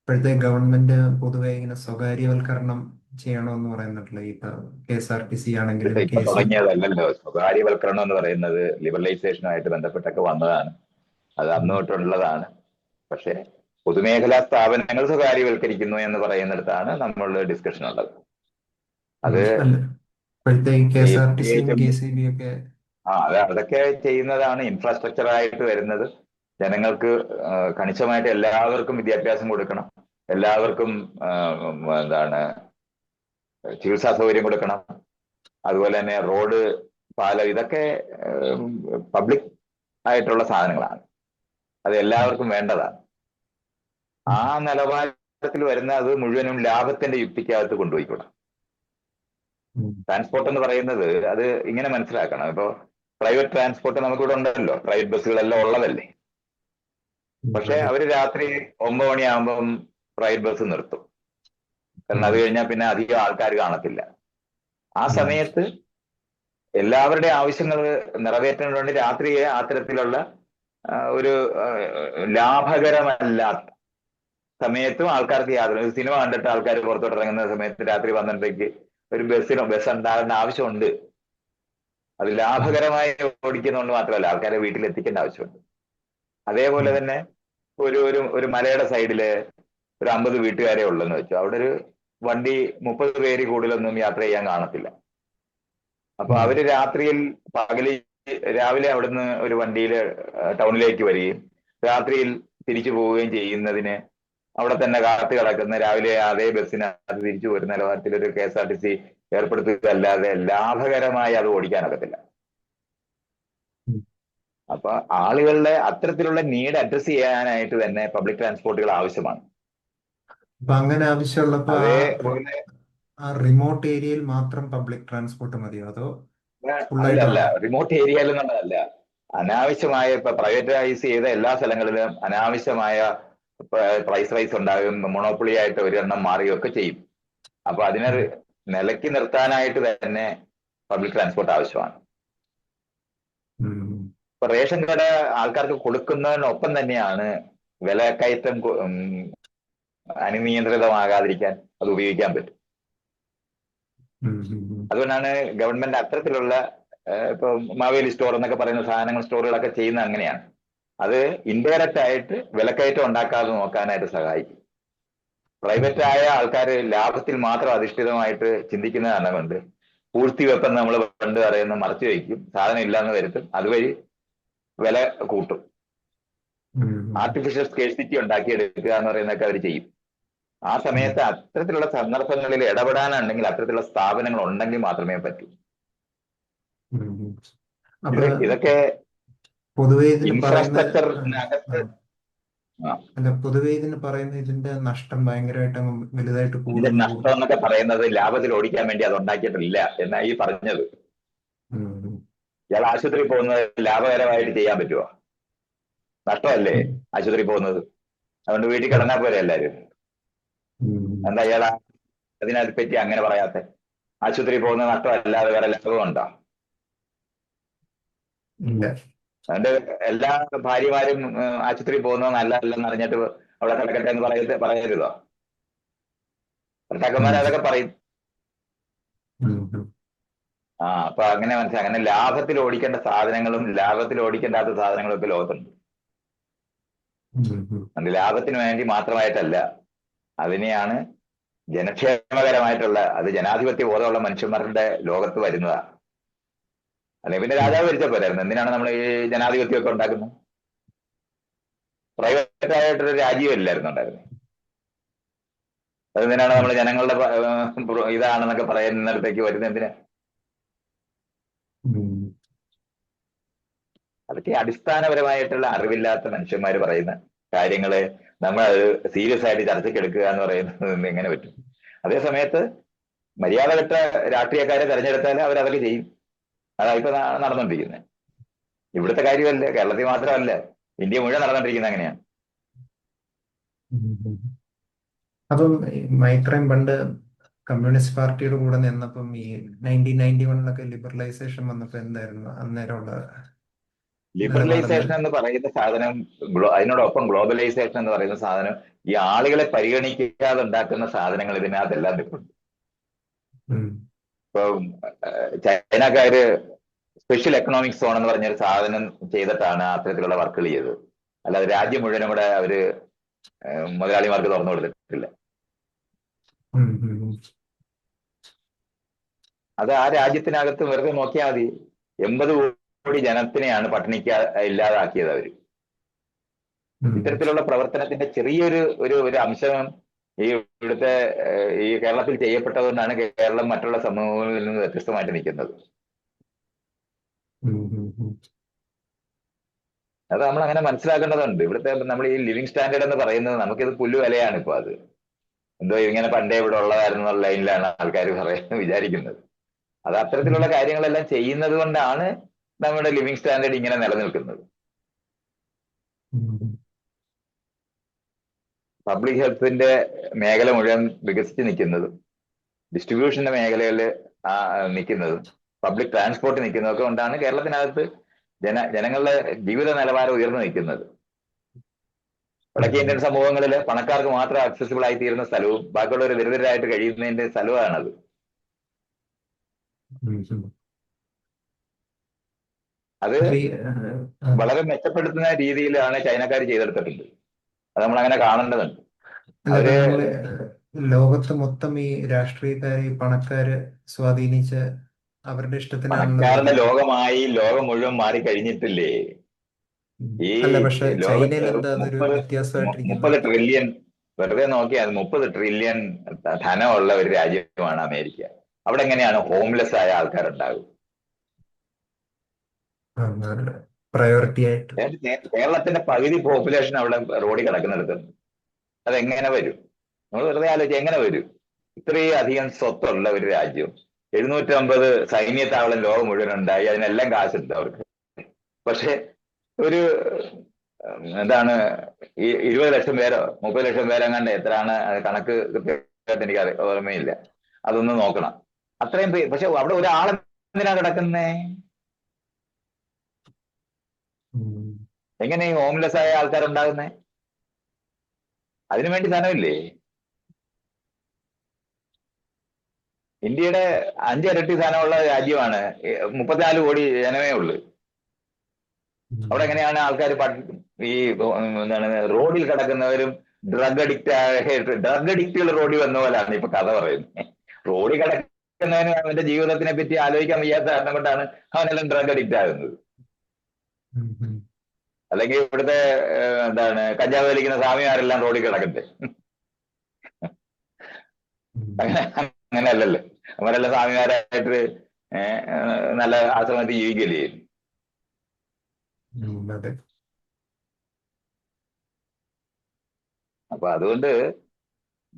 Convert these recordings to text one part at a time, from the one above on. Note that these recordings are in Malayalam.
ഇപ്പോഴത്തെ ഗവൺമെന്റ് പൊതുവെ ഇങ്ങനെ സ്വകാര്യവൽക്കരണം ചെയ്യണമെന്ന് പറയുന്നുണ്ടല്ലോ. ഇപ്പൊ KSRTC ആണെങ്കിലും ഇതിപ്പോ ഇപ്പൊ KC. തുടങ്ങിയതല്ലല്ലോ. സ്വകാര്യവൽക്കരണം എന്ന് പറയുന്നത് ലിബറലൈസേഷനുമായിട്ട് ബന്ധപ്പെട്ടൊക്കെ വന്നതാണ്. അത് അന്ന് തൊട്ടുള്ളതാണ്. പക്ഷെ പൊതുമേഖലാ സ്ഥാപനങ്ങൾ സ്വകാര്യവൽക്കരിക്കുന്നു എന്ന് പറയുന്നിടത്താണ് നമ്മളുടെ ഡിസ്കഷൻ ഉള്ളത്. അത് അല്ല, ഇപ്പോഴത്തെ ഈ ഈ KSRTCയും പ്രത്യേകിച്ചും KCB ഒക്കെ. അതൊക്കെ ചെയ്യുന്നതാണ് ഇൻഫ്രാസ്ട്രക്ചർ ആയിട്ട് വരുന്നത്. ജനങ്ങൾക്ക് കണിശമായിട്ട് എല്ലാവർക്കും വിദ്യാഭ്യാസം കൊടുക്കണം, എല്ലാവർക്കും എന്താണ് ചികിത്സാ സൗകര്യം കൊടുക്കണം, അതുപോലെ തന്നെ റോഡ്, പാലം, ഇതൊക്കെ പബ്ലിക് ആയിട്ടുള്ള സാധനങ്ങളാണ്. അത് എല്ലാവർക്കും വേണ്ടതാണ്. ആ നിലവാരത്തിൽ വരുന്ന അത് മുഴുവനും ലാഭത്തിന്റെ യുക്തിക്കകത്ത് കൊണ്ടുപോയിക്കൂടാ. ട്രാൻസ്പോർട്ട് എന്ന് പറയുന്നത് അത് ഇങ്ങനെ മനസ്സിലാക്കണം. ഇപ്പോ പ്രൈവറ്റ് ട്രാൻസ്പോർട്ട് നമുക്കിവിടെ ഉണ്ടല്ലോ, പ്രൈവറ്റ് ബസ്സുകളെല്ലാം ഉള്ളതല്ലേ. പക്ഷെ അവര് രാത്രി 9 മണിയാകുമ്പം പ്രൈവറ്റ് ബസ് നിർത്തും. കാരണം അത് കഴിഞ്ഞാൽ പിന്നെ അധികം ആൾക്കാർ കാണത്തില്ല. ആ സമയത്ത് എല്ലാവരുടെ ആവശ്യങ്ങൾ നിറവേറ്റാൻ വേണ്ടി രാത്രിയെ അത്തരത്തിലുള്ള ഒരു ലാഭകരമല്ലാത്ത സമയത്തും ആൾക്കാർക്ക് യാതൊരു സിനിമ കണ്ടിട്ട് ആൾക്കാർ പുറത്തോട്ട് ഇറങ്ങുന്ന സമയത്ത് രാത്രി 12:00 ഒരു ബസ് ഉണ്ടാകേണ്ട ആവശ്യമുണ്ട്. അത് ലാഭകരമായി ഓടിക്കുന്നതുകൊണ്ട് മാത്രമല്ല, ആൾക്കാരെ വീട്ടിൽ എത്തിക്കേണ്ട ആവശ്യമുണ്ട്. അതേപോലെ തന്നെ ഒരു ഒരു ഒരു മലയുടെ സൈഡില് ഒരു 50 വീട്ടുകാരെ ഉള്ളെന്ന് വെച്ചു, അവിടെ ഒരു വണ്ടി 30 പേര് കൂടുതലൊന്നും യാത്ര ചെയ്യാൻ കാണത്തില്ല. അപ്പൊ അവര് രാത്രിയിൽ രാവിലെ അവിടുന്ന് ഒരു വണ്ടിയിൽ ടൗണിലേക്ക് വരികയും രാത്രിയിൽ തിരിച്ചു പോവുകയും ചെയ്യുന്നതിന് അവിടെ തന്നെ കാത്തു കിടക്കുന്ന രാവിലെ അതേ ബസ്സിനകത്ത് തിരിച്ചു വരുന്ന നിലവാരത്തിൽ ഒരു KSRTC ഏർപ്പെടുത്തുകയല്ലാതെ ലാഭകരമായി അത് ഓടിക്കാനൊക്കത്തില്ല. അപ്പൊ ആളുകളുടെ അത്തരത്തിലുള്ള നീഡ് അഡ്രസ് ചെയ്യാനായിട്ട് തന്നെ പബ്ലിക് ട്രാൻസ്പോർട്ടുകൾ ആവശ്യമാണ്. അപ്പൊ അങ്ങനെ ആവശ്യമുള്ളപ്പോ അതേപോലെ ആ റിമോട്ട് ഏരിയയിൽ മാത്രം പബ്ലിക് ട്രാൻസ്പോർട്ട് മതിയോ, അതോ അല്ല ഫുള്ളായിട്ട് അല്ല വേണോ? റിമോട്ട് ഏരിയയിലെന്നുള്ളതല്ല. അനാവശ്യമായ ഇപ്പൊ പ്രൈവറ്റൈസ് ചെയ്ത എല്ലാ സ്ഥലങ്ങളിലും അനാവശ്യമായ പ്രൈസ് റൈസ് ഉണ്ടാകും, മൊണോപ്പൊളി ആയിട്ട് ഒരെണ്ണം മാറുകയൊക്കെ ചെയ്യും. അപ്പൊ അതിനെ നിലയ്ക്ക് നിർത്താനായിട്ട് തന്നെ പബ്ലിക് ട്രാൻസ്പോർട്ട് ആവശ്യമാണ്. ഇപ്പൊ റേഷൻ കട ആൾക്കാർക്ക് കൊടുക്കുന്നതിനൊപ്പം തന്നെയാണ് വിലക്കയറ്റം അനിയന്ത്രിതമാകാതിരിക്കാൻ അത് ഉപയോഗിക്കാൻ പറ്റും. അതുകൊണ്ടാണ് ഗവൺമെന്റ് അത്തരത്തിലുള്ള ഇപ്പൊ മാവേലി സ്റ്റോർ എന്നൊക്കെ പറയുന്ന സാധനങ്ങൾ സ്റ്റോറുകളൊക്കെ ചെയ്യുന്നത് അങ്ങനെയാണ്. അത് ഇൻഡയറക്റ്റ് ആയിട്ട് വിലക്കയറ്റം ഉണ്ടാക്കാതെ നോക്കാനായിട്ട് സഹായിക്കും. പ്രൈവറ്റ് ആയ ആൾക്കാർ ലാഭത്തിൽ മാത്രം അധിഷ്ഠിതമായിട്ട് ചിന്തിക്കുന്ന കാരണം കൊണ്ട് പൂഴ്ത്തിവെപ്പം നമ്മൾ പണ്ട് പറയുന്ന മറച്ചു വയ്ക്കും, സാധനം ഇല്ലാന്ന് വരുത്തും, അതുവഴി വില കൂട്ടും. ആർട്ടിഫിഷ്യൽ സ്കേഴ്സിറ്റി ഉണ്ടാക്കിയെടുക്കുക എന്ന് പറയുന്നതൊക്കെ അവർ ചെയ്യും. ആ സമയത്ത് അത്തരത്തിലുള്ള സന്ദർഭങ്ങളിൽ ഇടപെടാനുണ്ടെങ്കിൽ അത്തരത്തിലുള്ള സ്ഥാപനങ്ങൾ ഉണ്ടെങ്കിൽ മാത്രമേ പറ്റൂ. അപ്പൊ ഇതൊക്കെ പൊതുവെ ഇതിന് പറയുന്ന ഇൻഫ്രാസ്ട്രക്ചറിനകത്ത് അല്ല, പൊതുവെ ഇതിന് പറയുന്ന ഇതിന്റെ നഷ്ടം ഭയങ്കരമായിട്ട് വലുതായിട്ട് ഇതിന്റെ കൂടുന്നു. നഷ്ടം എന്നൊക്കെ പറയുന്നത് ലാഭത്തിൽ ഓടിക്കാൻ വേണ്ടി അത് ഉണ്ടാക്കിയിട്ടില്ല എന്നാ ഈ പറഞ്ഞത്. ഇയാൾ ആശുപത്രി പോകുന്നത് ലാഭകരമായിട്ട് ചെയ്യാൻ പറ്റുമോ? നഷ്ടമല്ലേ ആശുപത്രി പോകുന്നത്. അതുകൊണ്ട് വീട്ടിൽ കിടന്നാൽ പോലെ എല്ലാവരും. എന്താ ഇയാൾ അതിനെ പറ്റി അങ്ങനെ പറയാത്തെ? ആശുപത്രി പോകുന്നത് നഷ്ടമല്ലാതെ വേറെ ലാഭമുണ്ടോ? അതുകൊണ്ട് എല്ലാ ഭാര്യമാരും ആശുപത്രി പോകുന്നത് നല്ലതല്ലെന്ന് അറിഞ്ഞിട്ട് അവിടെ കിടക്കട്ടെ എന്ന് പറയരുതോ? ഭർത്താക്കന്മാർ അതൊക്കെ പറയും. അപ്പൊ അങ്ങനെ മനസ്സിലായി. അങ്ങനെ ലാഭത്തിൽ ഓടിക്കേണ്ട സാധനങ്ങളും ലാഭത്തിൽ ഓടിക്കേണ്ടാത്ത സാധനങ്ങളും ഒക്കെ ലോകത്തുണ്ട്. അത് ലാഭത്തിന് വേണ്ടി മാത്രമായിട്ടല്ല, അതിനെയാണ് ജനക്ഷേമകരമായിട്ടുള്ള, അത് ജനാധിപത്യ ബോധമുള്ള മനുഷ്യന്മാരുടെ ലോകത്ത് വരുന്നതാണ്. അല്ലെങ്കിൽ പിന്നെ രാജാവ് ഭരിച്ച പോരായിരുന്നു. എന്തിനാണ് നമ്മൾ ഈ ജനാധിപത്യമൊക്കെ ഉണ്ടാക്കുന്നത്? പ്രൈവറ്റ് ആയിട്ടൊരു രാജ്യമല്ലായിരുന്നു ഉണ്ടായിരുന്നത്. അതെന്തിനാണ് നമ്മൾ ജനങ്ങളുടെ ഇതാണെന്നൊക്കെ പറയുന്നിടത്തേക്ക് വരുന്നത്? എന്തിനാ? അതൊക്കെ അടിസ്ഥാനപരമായിട്ടുള്ള അറിവില്ലാത്ത മനുഷ്യന്മാർ പറയുന്ന കാര്യങ്ങള് നമ്മൾ അത് സീരിയസ് ആയിട്ട് ചർച്ചയ്ക്ക് എടുക്കുക എന്ന് പറയുന്നത് എങ്ങനെ പറ്റും? അതേ സമയത്ത് മര്യാദ കെട്ട രാഷ്ട്രീയക്കാരെ തെരഞ്ഞെടുത്താൽ അവരതൊക്കെ ചെയ്യും. അതാണ് ഇപ്പൊ നടന്നുകൊണ്ടിരിക്കുന്നത്. ഇവിടുത്തെ കാര്യമല്ല, കേരളത്തിൽ മാത്രമല്ല, ഇന്ത്യ മുഴുവൻ നടന്നുകൊണ്ടിരിക്കുന്നത് അങ്ങനെയാണ്. അപ്പം മൈത്രയും പണ്ട് കമ്മ്യൂണിസ്റ്റ് പാർട്ടിയുടെ കൂടെ നിന്നപ്പം ഈ 1991 ലിബറലൈസേഷൻ വന്നപ്പോ എന്തായിരുന്നു അന്നേരമുള്ള? ലിബറലൈസേഷൻ എന്ന് പറയുന്ന സാധനം, അതിനോടൊപ്പം ഗ്ലോബലൈസേഷൻ എന്ന് പറയുന്ന സാധനം, ഈ ആളുകളെ പരിഗണിക്കാതെ ഉണ്ടാക്കുന്ന സാധനങ്ങൾ ഇതിനകത്തെല്ലാം നിൽപ്പുണ്ട്. ഇപ്പൊ ചൈനക്കാര് സ്പെഷ്യൽ എക്കണോമിക് സോൺ എന്ന് പറഞ്ഞൊരു സാധനം ചെയ്തിട്ടാണ് അത്തരത്തിലുള്ള വർക്കുകൾ ചെയ്തത്. അല്ലാതെ രാജ്യം മുഴുവനും കൂടെ അവര് മുതലാളിമാർക്ക് തുറന്നു കൊടുത്തിട്ടില്ല. അത് ആ രാജ്യത്തിനകത്ത് വെറുതെ നോക്കിയാൽ മതി. 80 കോടി ജനത്തിനെയാണ് പട്ടിണിക്ക് ഇല്ലാതാക്കിയത് അവര്. ഇത്തരത്തിലുള്ള പ്രവർത്തനത്തിന്റെ ചെറിയൊരു ഒരു അംശം ഇവിടുത്തെ ഈ കേരളത്തിൽ ചെയ്യപ്പെട്ടതുകൊണ്ടാണ് കേരളം മറ്റുള്ള സമൂഹങ്ങളിൽ നിന്ന് വ്യത്യസ്തമായിട്ട് നിൽക്കുന്നത്. അത് നമ്മൾ അങ്ങനെ മനസ്സിലാക്കേണ്ടതുണ്ട്. ഇവിടുത്തെ നമ്മൾ ഈ ലിവിങ് സ്റ്റാൻഡേർഡ് എന്ന് പറയുന്നത് നമുക്കിത് പുല്ലു വിലയാണ്. ഇപ്പൊ അത് എന്തോ ഇങ്ങനെ പണ്ടേ ഇവിടെ ഉള്ളതായിരുന്നു ലൈനിലാണ് ആൾക്കാർ വിചാരിക്കുന്നത്. അത് അത്തരത്തിലുള്ള കാര്യങ്ങളെല്ലാം ചെയ്യുന്നത് കൊണ്ടാണ് നമ്മുടെ ലിവിങ് സ്റ്റാൻഡേർഡ് ഇങ്ങനെ നിലനിൽക്കുന്നത്. പബ്ലിക് ഹെൽത്തിന്റെ മേഖല മുഴുവൻ വികസിച്ച് നിൽക്കുന്നതും ഡിസ്ട്രിബ്യൂഷന്റെ മേഖലയിൽ നിൽക്കുന്നതും പബ്ലിക് ട്രാൻസ്പോർട്ട് നിൽക്കുന്നതൊക്കെ കൊണ്ടാണ് കേരളത്തിനകത്ത് ജനങ്ങളുടെ ജീവിത നിലവാരം ഉയർന്നു നിൽക്കുന്നത്. വടക്കേ ഇന്ത്യൻ സമൂഹങ്ങളിൽ പണക്കാർക്ക് മാത്രം ആക്സസിബിൾ ആയി തീരുന്ന സ്ഥലവും ബാക്കിയുള്ളവർ ദരിദ്രരായിട്ട് കഴിയുന്നതിന്റെ സ്ഥലമാണത്. അത് വളരെ മെച്ചപ്പെടുത്തുന്ന രീതിയിലാണ് ചൈനക്കാർ ചെയ്തെടുത്തിട്ടുണ്ട്. അത് നമ്മൾ അങ്ങനെ കാണേണ്ടതുണ്ട്. ലോകത്ത് മൊത്തം ഈ രാഷ്ട്രീയക്കാര്, ഈ പണക്കാര് സ്വാധീനിച്ച് അവരുടെ പണക്കാരുടെ ലോകമായി ലോകം മുഴുവൻ മാറി കഴിഞ്ഞിട്ടില്ലേ? ഈ ലോകത്ത് 30 ട്രില്യൺ വെറുതെ നോക്കിയാൽ 30 ട്രില്യൺ ധനമുള്ള ഒരു രാജ്യമാണ് അമേരിക്ക. അവിടെ എങ്ങനെയാണ് ഹോംലെസ് ആയ ആൾക്കാരുണ്ടാകും? പ്രയോറിറ്റി ആയിട്ട് കേരളത്തിന്റെ പകുതി പോപ്പുലേഷൻ അവിടെ റോഡിൽ കിടക്കുന്നിടത്ത് അതെങ്ങനെ വരും? നമ്മൾ വെറുതെ ആലോചിച്ച് എങ്ങനെ വരും? ഇത്രയും അധികം സ്വത്തുള്ള ഒരു രാജ്യം, 750 സൈന്യത്താവളം ലോകം മുഴുവൻ ഉണ്ടായി, അതിനെല്ലാം കാശുണ്ട് അവർക്ക്. പക്ഷെ ഒരു എന്താണ് ഈ 20 ലക്ഷം പേരോ 30 ലക്ഷം പേരോ എങ്ങാണ്ട് എത്രയാണ് കണക്ക് കൃത്യമായിട്ട് എനിക്ക് ഓർമ്മയില്ല, അതൊന്ന് നോക്കണം. അത്രയും പേര്. പക്ഷെ അവിടെ ഒരാളെന്തിനാ കിടക്കുന്നേ? എങ്ങനെ ഈ ഹോംലെസ് ആയ ആൾക്കാരുണ്ടാകുന്നേ? അതിനുവേണ്ടി ധനമില്ലേ? ഇന്ത്യയുടെ 5 ഇരട്ടി ധനമുള്ള രാജ്യമാണ്, 34 കോടി ജനമേ ഉള്ളു. അവിടെ എങ്ങനെയാണ് ആൾക്കാർ ഈ എന്താണ് റോഡിൽ കിടക്കുന്നവരും ഡ്രഗ് അഡിക്റ്റുകൾ റോഡിൽ വന്ന പോലാണ് ഇപ്പൊ കഥ പറയുന്നത്. റോഡിൽ കിടക്കുന്നവന് അവന്റെ ജീവിതത്തിനെ പറ്റി ആലോചിക്കാൻ വയ്യാത്ത കാരണം കൊണ്ടാണ് അവനെല്ലാം ഡ്രഗ് അഡിക്റ്റ് ആകുന്നത്. അല്ലെങ്കിൽ ഇവിടുത്തെ എന്താണ് കഞ്ചാവ് വലിക്കുന്ന സ്വാമിമാരെല്ലാം റോഡിൽ കിടക്കട്ടെ? അങ്ങനെ അല്ലല്ലോ. അവരെല്ലാം സ്വാമിമാരായിട്ട് നല്ല ആശ്രമത്തിൽ ജീവിക്കല്ലേ. അപ്പൊ അതുകൊണ്ട്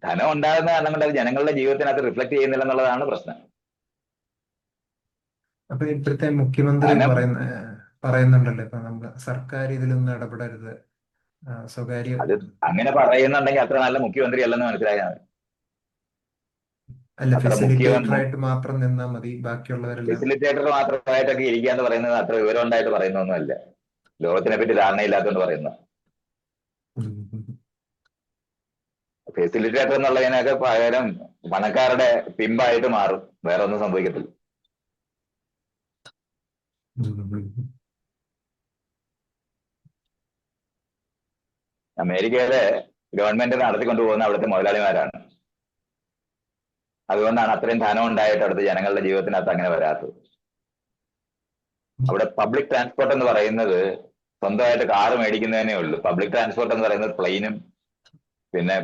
ധനം ഉണ്ടാകുന്ന കാരണം കൊണ്ട് അത് ജനങ്ങളുടെ ജീവിതത്തിനകത്ത് റിഫ്ലക്ട് ചെയ്യുന്നില്ല എന്നുള്ളതാണ് പ്രശ്നം. അപ്പൊ ഇപ്പോഴത്തെ മുഖ്യമന്ത്രി പറയുന്നുണ്ടല്ലോ, ഇപ്പൊ നമ്മുടെ സർക്കാർ ഇതിലൊന്നും ഇടപെടരുത്, സ്വകാര്യ. അത് അങ്ങനെ പറയുന്നുണ്ടെങ്കിൽ അത്ര നല്ല മുഖ്യമന്ത്രി അല്ലെന്ന് മനസ്സിലായാൽ അല്ല, ഫെസിലിറ്റേറ്റർ ആയിട്ട് മാത്രം നിന്നാ മതി, ബാക്കിയുള്ളവരെല്ലാം ഫെസിലിറ്റേറ്റർ മാത്രമായിട്ടൊക്കെ ഇരിക്കുക എന്ന് പറയുന്നത് അത്ര വിവരം ഉണ്ടായിട്ട് പറയുന്നൊന്നുമല്ല. ലോകത്തിനെ പറ്റി ധാരണയില്ലാത്തതുകൊണ്ട് പറയുന്ന. ഫെസിലിറ്റേറ്റർ എന്നുള്ളതിനൊക്കെ പകരം പണക്കാരുടെ പിമ്പായിട്ട് മാറും, വേറെ ഒന്നും സംഭവിക്കത്തില്ല. അമേരിക്കയിലെ ഗവൺമെന്റ് നടത്തിക്കൊണ്ടു പോകുന്ന അവിടുത്തെ മുതലാളിമാരാണ്. അതുകൊണ്ടാണ് അത്രയും ധനം ഉണ്ടായിട്ട് അവിടുത്തെ ജനങ്ങളുടെ ജീവിതത്തിനകത്ത് അങ്ങനെ വരാത്തത്. അവിടെ പബ്ലിക് ട്രാൻസ്പോർട്ട് എന്ന് പറയുന്നത് സ്വന്തമായിട്ട് കാറ് മേടിക്കുന്നതന്നെ ഉള്ളൂ. പബ്ലിക് ട്രാൻസ്പോർട്ട് എന്ന് പറയുന്നത് പ്ലെയിനും പിന്നെ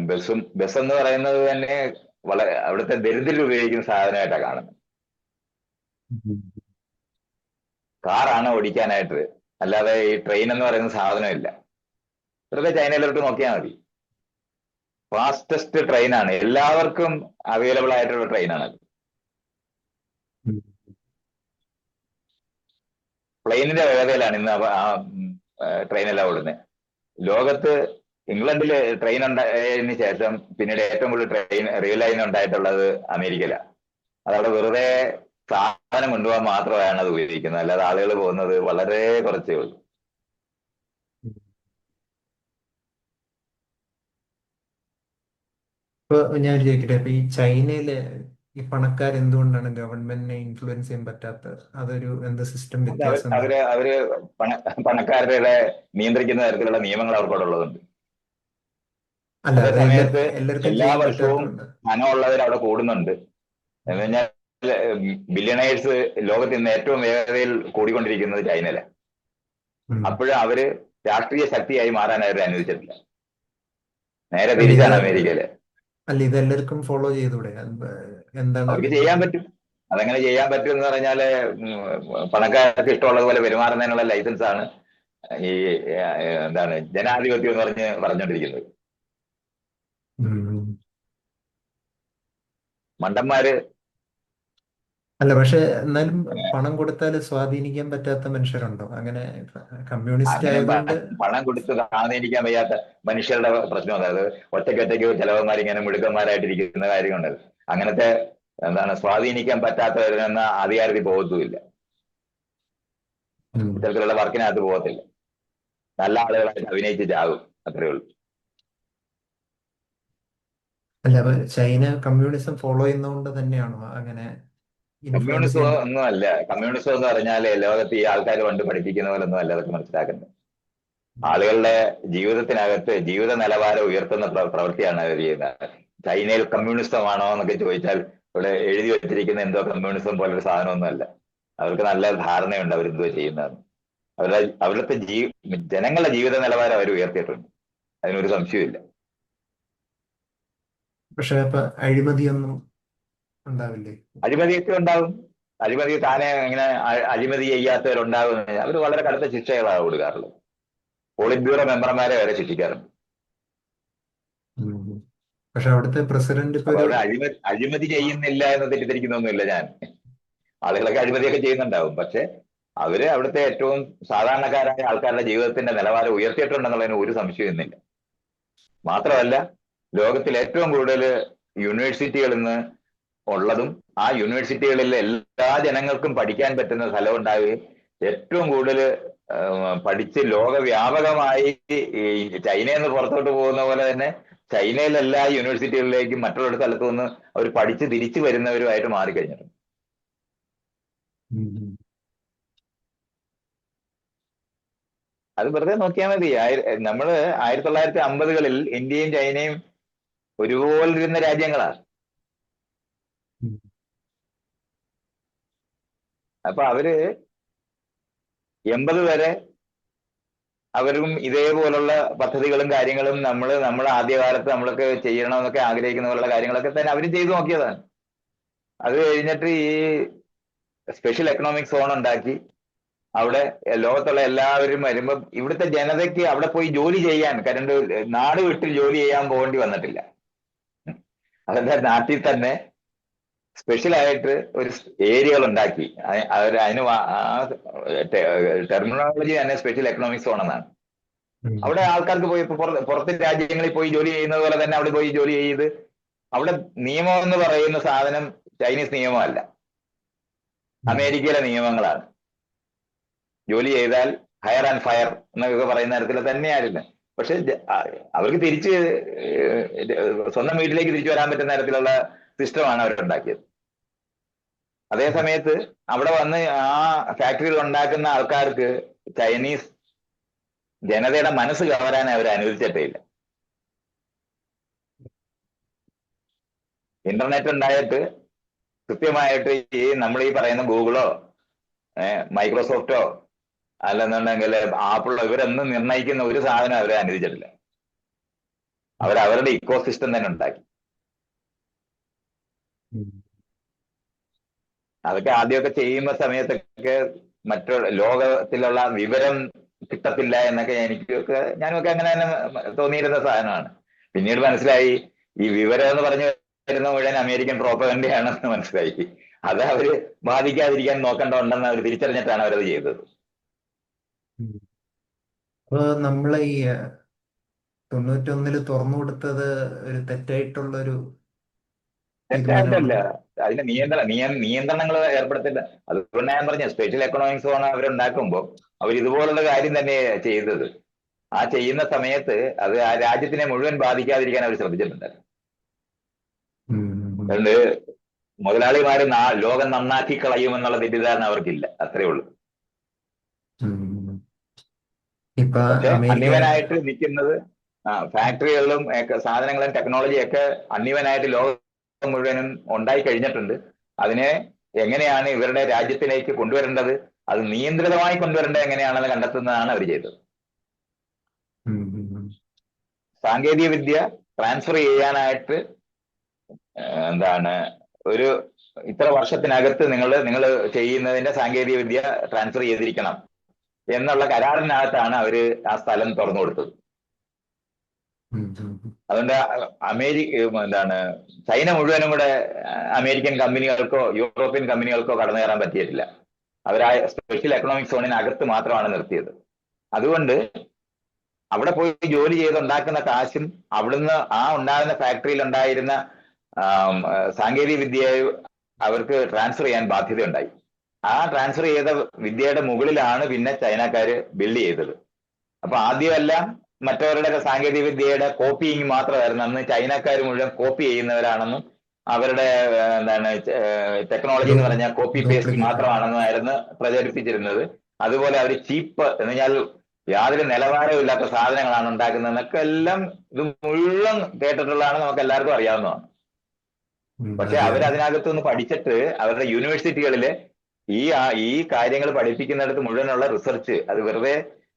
ബസ്സും. ബസ് എന്ന് പറയുന്നത് തന്നെ വളരെ അവിടുത്തെ ദരിദ്രർ ഉപയോഗിക്കുന്ന സാധനമായിട്ടാണ് കാണുന്നത്. കാറാണ് ഓടിക്കാനായിട്ട്, അല്ലാതെ ഈ ട്രെയിൻ എന്ന് പറയുന്ന സാധനമില്ല. വെറുതെ ചൈനയിലോട്ട് നോക്കിയാൽ മതി. ഫാസ്റ്റസ്റ്റ് ട്രെയിനാണ്, എല്ലാവർക്കും അവൈലബിൾ ആയിട്ടുള്ള ട്രെയിനാണ്. പ്ലെയിനിന്റെ വേഗതയിലാണ് ഇന്ന് ആ ട്രെയിനെല്ലാം ഓടുന്നത്. ലോകത്ത് ഇംഗ്ലണ്ടിൽ ട്രെയിൻ ഉണ്ടായതിനു ശേഷം പിന്നീട് ഏറ്റവും കൂടുതൽ ട്രെയിൻ റിയൽ ലൈൻ ഉണ്ടായിട്ടുള്ളത് അമേരിക്കയിലാണ്. അതവിടെ വെറുതെ സാധനം കൊണ്ടുപോകാൻ മാത്രമാണ് അത് ഉപയോഗിക്കുന്നത്. അല്ലാതെ ആളുകൾ പോകുന്നത് വളരെ കുറച്ചേ ഉള്ളൂ. ഇപ്പൊ ഞാൻ ചോദിക്കട്ടെ, അപ്പൊ ഈ ചൈനയിലെ ഈ പണക്കാർ എന്തുകൊണ്ടാണ് ഗവൺമെന്റിനെ ഇൻഫ്ലുവൻസ് ചെയ്യാൻ പറ്റാത്തത്? അതൊരു എന്ത് സിസ്റ്റം അത് വ്യത്യാസം എന്താ? അവര് പണക്കാരുടെ നിയന്ത്രിക്കുന്ന തരത്തിലുള്ള നിയമങ്ങൾ അവർക്കവിടെ ഉള്ളതുണ്ട്. അല്ല, അതേ അത് സമയത്ത് എല്ലാവർക്കും എല്ലാ ചെയ്യാൻ വർഷവും പറ്റാത്തതുകൊണ്ട്. ധനമുള്ളവർ അവിടെ കൂടുന്നുണ്ട്. എന്ന് പറഞ്ഞാൽ ബില്യണേഴ്സ് ലോകത്ത് ഇന്ന് ഏറ്റവും വേഗതയിൽ കൂടിക്കൊണ്ടിരിക്കുന്നത് ചൈനയിലാണ്. ഉം. അപ്പോഴും അവര് രാഷ്ട്രീയ ശക്തിയായി മാറാൻ അവർ അനുവദിച്ചിട്ടില്ല. നേരെ അല്ല ഇത് തിരിച്ചാണ് അമേരിക്കയില്. അല്ല ഇത് എല്ലാവർക്കും ഫോളോ ചെയ്തൂടെ? എന്താണ് അവർക്ക് ചെയ്യാൻ പറ്റും. അതെങ്ങനെ ചെയ്യാൻ പറ്റും എന്ന് പറഞ്ഞാല് പണക്കാർക്ക് ഇഷ്ടമുള്ളതുപോലെ പെരുമാറുന്നതിനുള്ള ലൈസൻസ് ആണ് ഈ എന്താണ് ജനാധിപത്യം എന്ന് പറഞ്ഞുകൊണ്ടിരിക്കുന്നത്. ഉം. മണ്ടന്മാര് അല്ല, പക്ഷെ എന്നാലും പണം കൊടുത്താൽ സ്വാധീനിക്കാൻ പറ്റാത്ത മനുഷ്യരുണ്ടോ? അങ്ങനെ കമ്മ്യൂണിസ്റ്റ് അങ്ങനെ ആയതുകൊണ്ട്. പണം കൊടുത്ത് സ്വാധീനിക്കാൻ വയ്യാത്ത മനുഷ്യരുടെ പ്രശ്നം. അതായത് ഒറ്റയ്ക്കൊറ്റയ്ക്ക് ചിലവന്മാരിങ്ങനെ മിടുക്കന്മാരായിട്ടിരിക്കുന്ന കാര്യമുണ്ടത്. അങ്ങനത്തെ എന്താണ് സ്വാധീനിക്കാൻ പറ്റാത്തവരെന്ന അധികാരത്തിൽ പോകത്തുമില്ല. ഉം. ഇത്തരത്തിലുള്ള വർക്കിനകത്ത് പോകത്തില്ല. നല്ല ആളുകളായിട്ട് അഭിനയിച്ച് ചാകും. അത്രേ ഉള്ളൂ. അല്ല, അപ്പൊ ചൈന കമ്മ്യൂണിസം ഫോളോ ചെയ്യുന്നതുകൊണ്ട് തന്നെയാണോ അങ്ങനെ ഇൻഫ്ലുവൻസ് കമ്മ്യൂണിസം ചെയ്യാൻ ഒന്നും അല്ല. കമ്മ്യൂണിസം എന്ന് പറഞ്ഞാൽ ലോകത്ത് ഈ ആൾക്കാർ പണ്ട് പഠിപ്പിക്കുന്ന പോലെ ഒന്നും അല്ല അതൊക്കെ മനസ്സിലാക്കുന്നത്. ആളുകളുടെ ജീവിതത്തിനകത്ത് ജീവിത നിലവാരം ഉയർത്തുന്ന പ്രവൃത്തിയാണ് അവർ ചെയ്യുന്നത്. ചൈനയിൽ കമ്മ്യൂണിസം ആണോ എന്നൊക്കെ ചോദിച്ചാൽ ഇവിടെ എഴുതി വെച്ചിരിക്കുന്ന എന്തോ കമ്മ്യൂണിസം പോലൊരു സാധനമൊന്നും അല്ല. അവർക്ക് നല്ല ധാരണയുണ്ട് അവരെന്തോ ചെയ്യുന്നതെന്ന്. അവിടുത്തെ ജനങ്ങളുടെ ജീവിത നിലവാരം അവർ ഉയർത്തിയിട്ടുണ്ട്. അതിനൊരു സംശയമില്ല. പക്ഷെ അപ്പൊ അഴിമതിയൊന്നും ഉണ്ടാവില്ലേ? അഴിമതിയൊക്കെ ഉണ്ടാവും. അഴിമതി താനെ ഇങ്ങനെ അഴിമതി ചെയ്യാത്തവരുണ്ടാകും. അവർ വളരെ കടുത്ത ശിക്ഷകളാണ് കൊടുക്കാറുള്ളത്. പോളിറ്റ് ബ്യൂറോ മെമ്പർമാരെ വരെ ശിക്ഷിക്കാറുണ്ട്. ഉം. പക്ഷെ അവിടുത്തെ പ്രസിഡന്റ് ഇപ്പൊ അപ്പൊ ഒരു. അവിടെ അഴിമതി ചെയ്യുന്നില്ല എന്ന് തെറ്റിദ്ധരിക്കുന്നൊന്നുമില്ല ഞാൻ. ആളുകളൊക്കെ അഴിമതിയൊക്കെ ചെയ്യുന്നുണ്ടാവും. പക്ഷെ അവര് അവിടുത്തെ ഏറ്റവും സാധാരണക്കാരായ ആൾക്കാരുടെ ജീവിതത്തിന്റെ നിലവാരം ഉയർത്തിയിട്ടുണ്ടെന്നുള്ളതിന് ഒരു സംശയവുമില്ല. മാത്രമല്ല ലോകത്തിൽ ഏറ്റവും കൂടുതൽ യൂണിവേഴ്സിറ്റികളിൽ നിന്ന് ഉള്ളതും ആ യൂണിവേഴ്സിറ്റികളിൽ എല്ലാ ജനങ്ങൾക്കും പഠിക്കാൻ പറ്റുന്ന സ്ഥലം ഉണ്ടാവുകയും ഏറ്റവും കൂടുതൽ പഠിച്ച് ലോകവ്യാപകമായി ഈ ചൈനയിൽ നിന്ന് പുറത്തോട്ട് പോകുന്ന പോലെ തന്നെ ചൈനയിലെ എല്ലാ യൂണിവേഴ്സിറ്റികളിലേക്കും മറ്റുള്ള സ്ഥലത്തു നിന്ന് അവർ പഠിച്ച് തിരിച്ചു വരുന്നവരുമായിട്ട് മാറിക്കഴിഞ്ഞിട്ടുണ്ട്. ഉം. അത് വെറുതെ നോക്കിയാൽ മതി. നമ്മള് 1950-കളിൽ ഇന്ത്യയും ചൈനയും ഒരുപോലെ ഇരുന്ന രാജ്യങ്ങളാണ്. ഉം. അപ്പൊ അവര് 80 വരെ അവരും ഇതേപോലുള്ള പദ്ധതികളും കാര്യങ്ങളും നമ്മുടെ ആദ്യകാലത്ത് നമ്മളൊക്കെ ചെയ്യണമെന്നൊക്കെ ആഗ്രഹിക്കുന്ന പോലുള്ള കാര്യങ്ങളൊക്കെ തന്നെ അവരും ചെയ്തു നോക്കിയതാണ്. അത് കഴിഞ്ഞിട്ട് ഈ സ്പെഷ്യൽ എക്കണോമിക് സോൺ ഉണ്ടാക്കി അവിടെ ലോകത്തുള്ള എല്ലാവരും വരുമ്പോൾ ഇവിടുത്തെ ജനതയ്ക്ക് അവിടെ പോയി ജോലി ചെയ്യാൻ നാട് വിട്ട് ജോലി ചെയ്യാൻ പോകേണ്ടി വന്നിട്ടില്ല. അതിന്റെ നാട്ടിൽ തന്നെ സ്പെഷ്യലായിട്ട് ഒരു ഏരിയകൾ ഉണ്ടാക്കി. അതിന് ടെർമിനോളജി തന്നെ സ്പെഷ്യൽ എക്കണോമിക് സോൺ എന്നാണ്. അവിടെ ആൾക്കാർക്ക് പോയി പുറത്തെ രാജ്യങ്ങളിൽ പോയി ജോലി ചെയ്യുന്നത് പോലെ തന്നെ അവിടെ പോയി ജോലി ചെയ്ത് അവിടെ നിയമം എന്ന് പറയുന്ന സാധനം ചൈനീസ് നിയമമല്ല, അമേരിക്കയിലെ നിയമങ്ങളാണ്. ജോലി ചെയ്താൽ ഹയർ ആൻഡ് ഫയർ എന്നൊക്കെ പറയുന്ന തരത്തിൽ തന്നെയായിരുന്നു. പക്ഷെ അവർക്ക് തിരിച്ച് സ്വന്തം വീട്ടിലേക്ക് തിരിച്ചു വരാൻ പറ്റുന്ന തരത്തിലുള്ള സിസ്റ്റമാണ് അവരുണ്ടാക്കിയത്. അതേ സമയത്ത് അവിടെ വന്ന് ആ ഫാക്ടറികൾ ഉണ്ടാക്കുന്ന ആൾക്കാർക്ക് ചൈനീസ് ജനതയുടെ മനസ്സ് കവരാൻ അവർ അനുവദിച്ചിട്ടേ ഇല്ല. ഇന്റർനെറ്റ് ഉണ്ടായിട്ട് കൃത്യമായിട്ട് നമ്മൾ ഈ പറയുന്ന ഗൂഗിളോ മൈക്രോസോഫ്റ്റോ അല്ലെന്നുണ്ടെങ്കിൽ ആപ്പിളോ ഇവരൊന്നും നിർണ്ണയിക്കുന്ന ഒരു സാധനം അവരെ അനുവദിച്ചിട്ടില്ല. അവരവരുടെ ഇക്കോ സിസ്റ്റം തന്നെ ഉണ്ടാക്കി. അതൊക്കെ ആദ്യമൊക്കെ ചെയ്യുന്ന സമയത്തൊക്കെ മറ്റുള്ള ലോകത്തിലുള്ള വിവരം കിട്ടത്തില്ല എന്നൊക്കെ ഞാനൊക്കെ അങ്ങനെ തന്നെ തോന്നിയിരുന്ന സാധനമാണ്. പിന്നീട് മനസ്സിലായി ഈ വിവരം എന്ന് പറഞ്ഞു വരുന്ന മുഴുവൻ അമേരിക്കൻ പ്രോപ്പഗൻഡയാണെന്ന് മനസ്സിലായി. അത് അവര് ബാധിക്കാതിരിക്കാൻ നോക്കേണ്ടതുണ്ടെന്ന് അവർ തിരിച്ചറിഞ്ഞിട്ടാണ് അവരത് ചെയ്തത്. അപ്പൊ നമ്മളെ ഈ 91 തുറന്നു കൊടുത്തത് ഒരു തെറ്റായിട്ടുള്ളൊരു തെറ്റായിട്ടല്ല. തീരുമാനമാണ്. അതിന് നിയന്ത്രണങ്ങൾ ഏർപ്പെടുത്തില്ല. അതുകൊണ്ട് ഞാൻ പറഞ്ഞ സ്പെഷ്യൽ എക്കണോമിക് സോൺ അവരുണ്ടാക്കുമ്പോൾ അവർ ഇതുപോലുള്ള കാര്യം തന്നെ ചെയ്തത്. ആ ചെയ്യുന്ന സമയത്ത് അത് ആ രാജ്യത്തിനെ മുഴുവൻ ബാധിക്കാതിരിക്കാൻ അവർ ശ്രദ്ധിച്ചിട്ടുണ്ട്. അതുകൊണ്ട് മുതലാളിമാര് ലോകം നന്നാക്കി കളയുമെന്നുള്ള തെറ്റിദ്ധാരണ അവർക്കില്ല. അത്രേ ഉള്ളൂ. ഇപ്പൊ പക്ഷെ അമേരിക്ക അന്യവനായിട്ട് നിൽക്കുന്നത് ഫാക്ടറികളിലും സാധനങ്ങളും ടെക്നോളജിയും ഒക്കെ അന്യവനായിട്ട് ലോകം മുഴുവനും ഉണ്ടായി കഴിഞ്ഞിട്ടുണ്ട്. അതിനെ എങ്ങനെയാണ് ഇവരുടെ രാജ്യത്തിലേക്ക് കൊണ്ടുവരേണ്ടത്, അത് നിയന്ത്രിതമായി കൊണ്ടുവരേണ്ടത് എങ്ങനെയാണെന്ന് കണ്ടെത്തുന്നതാണ് അവർ ചെയ്തത്. സാങ്കേതിക വിദ്യ ട്രാൻസ്ഫർ ചെയ്യാനായിട്ട് എന്താണ് ഒരു ഇത്ര വർഷത്തിനകത്ത് നിങ്ങൾ ചെയ്യുന്നതിന്റെ സാങ്കേതിക വിദ്യ ട്രാൻസ്ഫർ ചെയ്തിരിക്കണം എന്നുള്ള കരാറിനകത്താണ് അവര് ആ സ്ഥലം തുറന്നു കൊടുത്തത്. അതുകൊണ്ട് ചൈന മുഴുവനും കൂടെ അമേരിക്കൻ കമ്പനികൾക്കോ യൂറോപ്യൻ കമ്പനികൾക്കോ കടന്നു കയറാൻ പറ്റിയിട്ടില്ല. അവരാ സ്പെഷ്യൽ എക്കണോമിക് സോണിനകത്ത് മാത്രമാണ് നിർത്തിയത്. അതുകൊണ്ട് അവിടെ പോയി ജോലി ചെയ്തുണ്ടാക്കുന്ന കാശും അവിടുന്ന് ആ ഉണ്ടാകുന്ന ഫാക്ടറിയിൽ ഉണ്ടായിരുന്ന സാങ്കേതിക വിദ്യ അവർക്ക് ട്രാൻസ്ഫർ ചെയ്യാൻ ബാധ്യതയുണ്ടായി. ആ ട്രാൻസ്ഫർ ചെയ്ത വിദ്യയുടെ മുകളിലാണ് പിന്നെ ചൈനക്കാര് ബിൽഡ് ചെയ്തത്. അപ്പൊ ആദ്യമെല്ലാം മറ്റവരുടെ സാങ്കേതിക വിദ്യയുടെ കോപ്പിയിങ് മാത്രമായിരുന്നു. അന്ന് ചൈനക്കാർ മുഴുവൻ കോപ്പി ചെയ്യുന്നവരാണെന്നും അവരുടെ ടെക്നോളജി എന്ന് പറഞ്ഞാൽ കോപ്പി പേസ്റ്റ് മാത്രമാണെന്നായിരുന്നു പ്രചരിപ്പിച്ചിരുന്നത്. അതുപോലെ അവർ ചീപ്പ് എന്ന് പറഞ്ഞാൽ യാതൊരു നിലവാരമില്ലാത്ത സാധനങ്ങളാണ് ഉണ്ടാക്കുന്നതെന്നൊക്കെ എല്ലാം ഇത് മുഴുവൻ കേട്ടിട്ടുള്ളതാണ്, നമുക്ക് എല്ലാവർക്കും അറിയാവുന്നതാണ്. പക്ഷെ അവരതിനകത്തുനിന്ന് പഠിച്ചിട്ട് അവരുടെ യൂണിവേഴ്സിറ്റികളില് ഈ കാര്യങ്ങൾ പഠിപ്പിക്കുന്നിടത്ത് മുഴുവനുള്ള റിസർച്ച് അത് വെറുതെ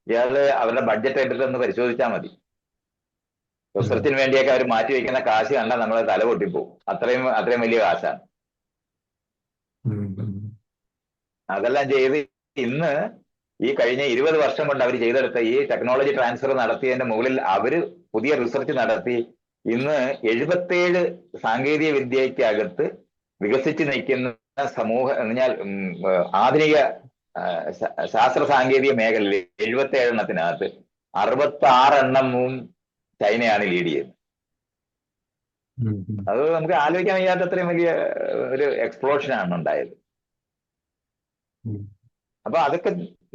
ഇയാള് അവരുടെ ബഡ്ജറ്റ് എടുത്തൊന്ന് പരിശോധിച്ചാൽ മതി. റിസർച്ചിന് വേണ്ടിയൊക്കെ അവർ മാറ്റിവെക്കുന്ന കാശ് കണ്ടാൽ നമ്മളെ തല പൊട്ടിപ്പോവും. അത്രയും വലിയ കാശാണ്. അതെല്ലാം ചെയ്ത് ഇന്ന് ഈ കഴിഞ്ഞ 20 വർഷം കൊണ്ട് അവർ ചെയ്തെടുത്ത ഈ ടെക്നോളജി ട്രാൻസ്ഫർ നടത്തിയതിന്റെ മുകളിൽ അവര് പുതിയ റിസർച്ച് നടത്തി ഇന്ന് 77 സാങ്കേതിക വിദ്യക്കകത്ത് വികസിച്ച് നിൽക്കുന്ന സമൂഹം എന്ന് പറഞ്ഞാൽ ആധുനിക ശാസ്ത്ര സാങ്കേതിക മേഖലയിൽ 77 എണ്ണത്തിനകത്ത് 66 എണ്ണവും ചൈനയാണ് ലീഡ് ചെയ്യുന്നത്. അത് നമുക്ക് ആലോചിക്കാൻ വയ്യാത്ത അത്രയും വലിയ ഒരു എക്സ്പ്ലോഷനാണ് ഉണ്ടായത്. അപ്പൊ അതൊക്കെ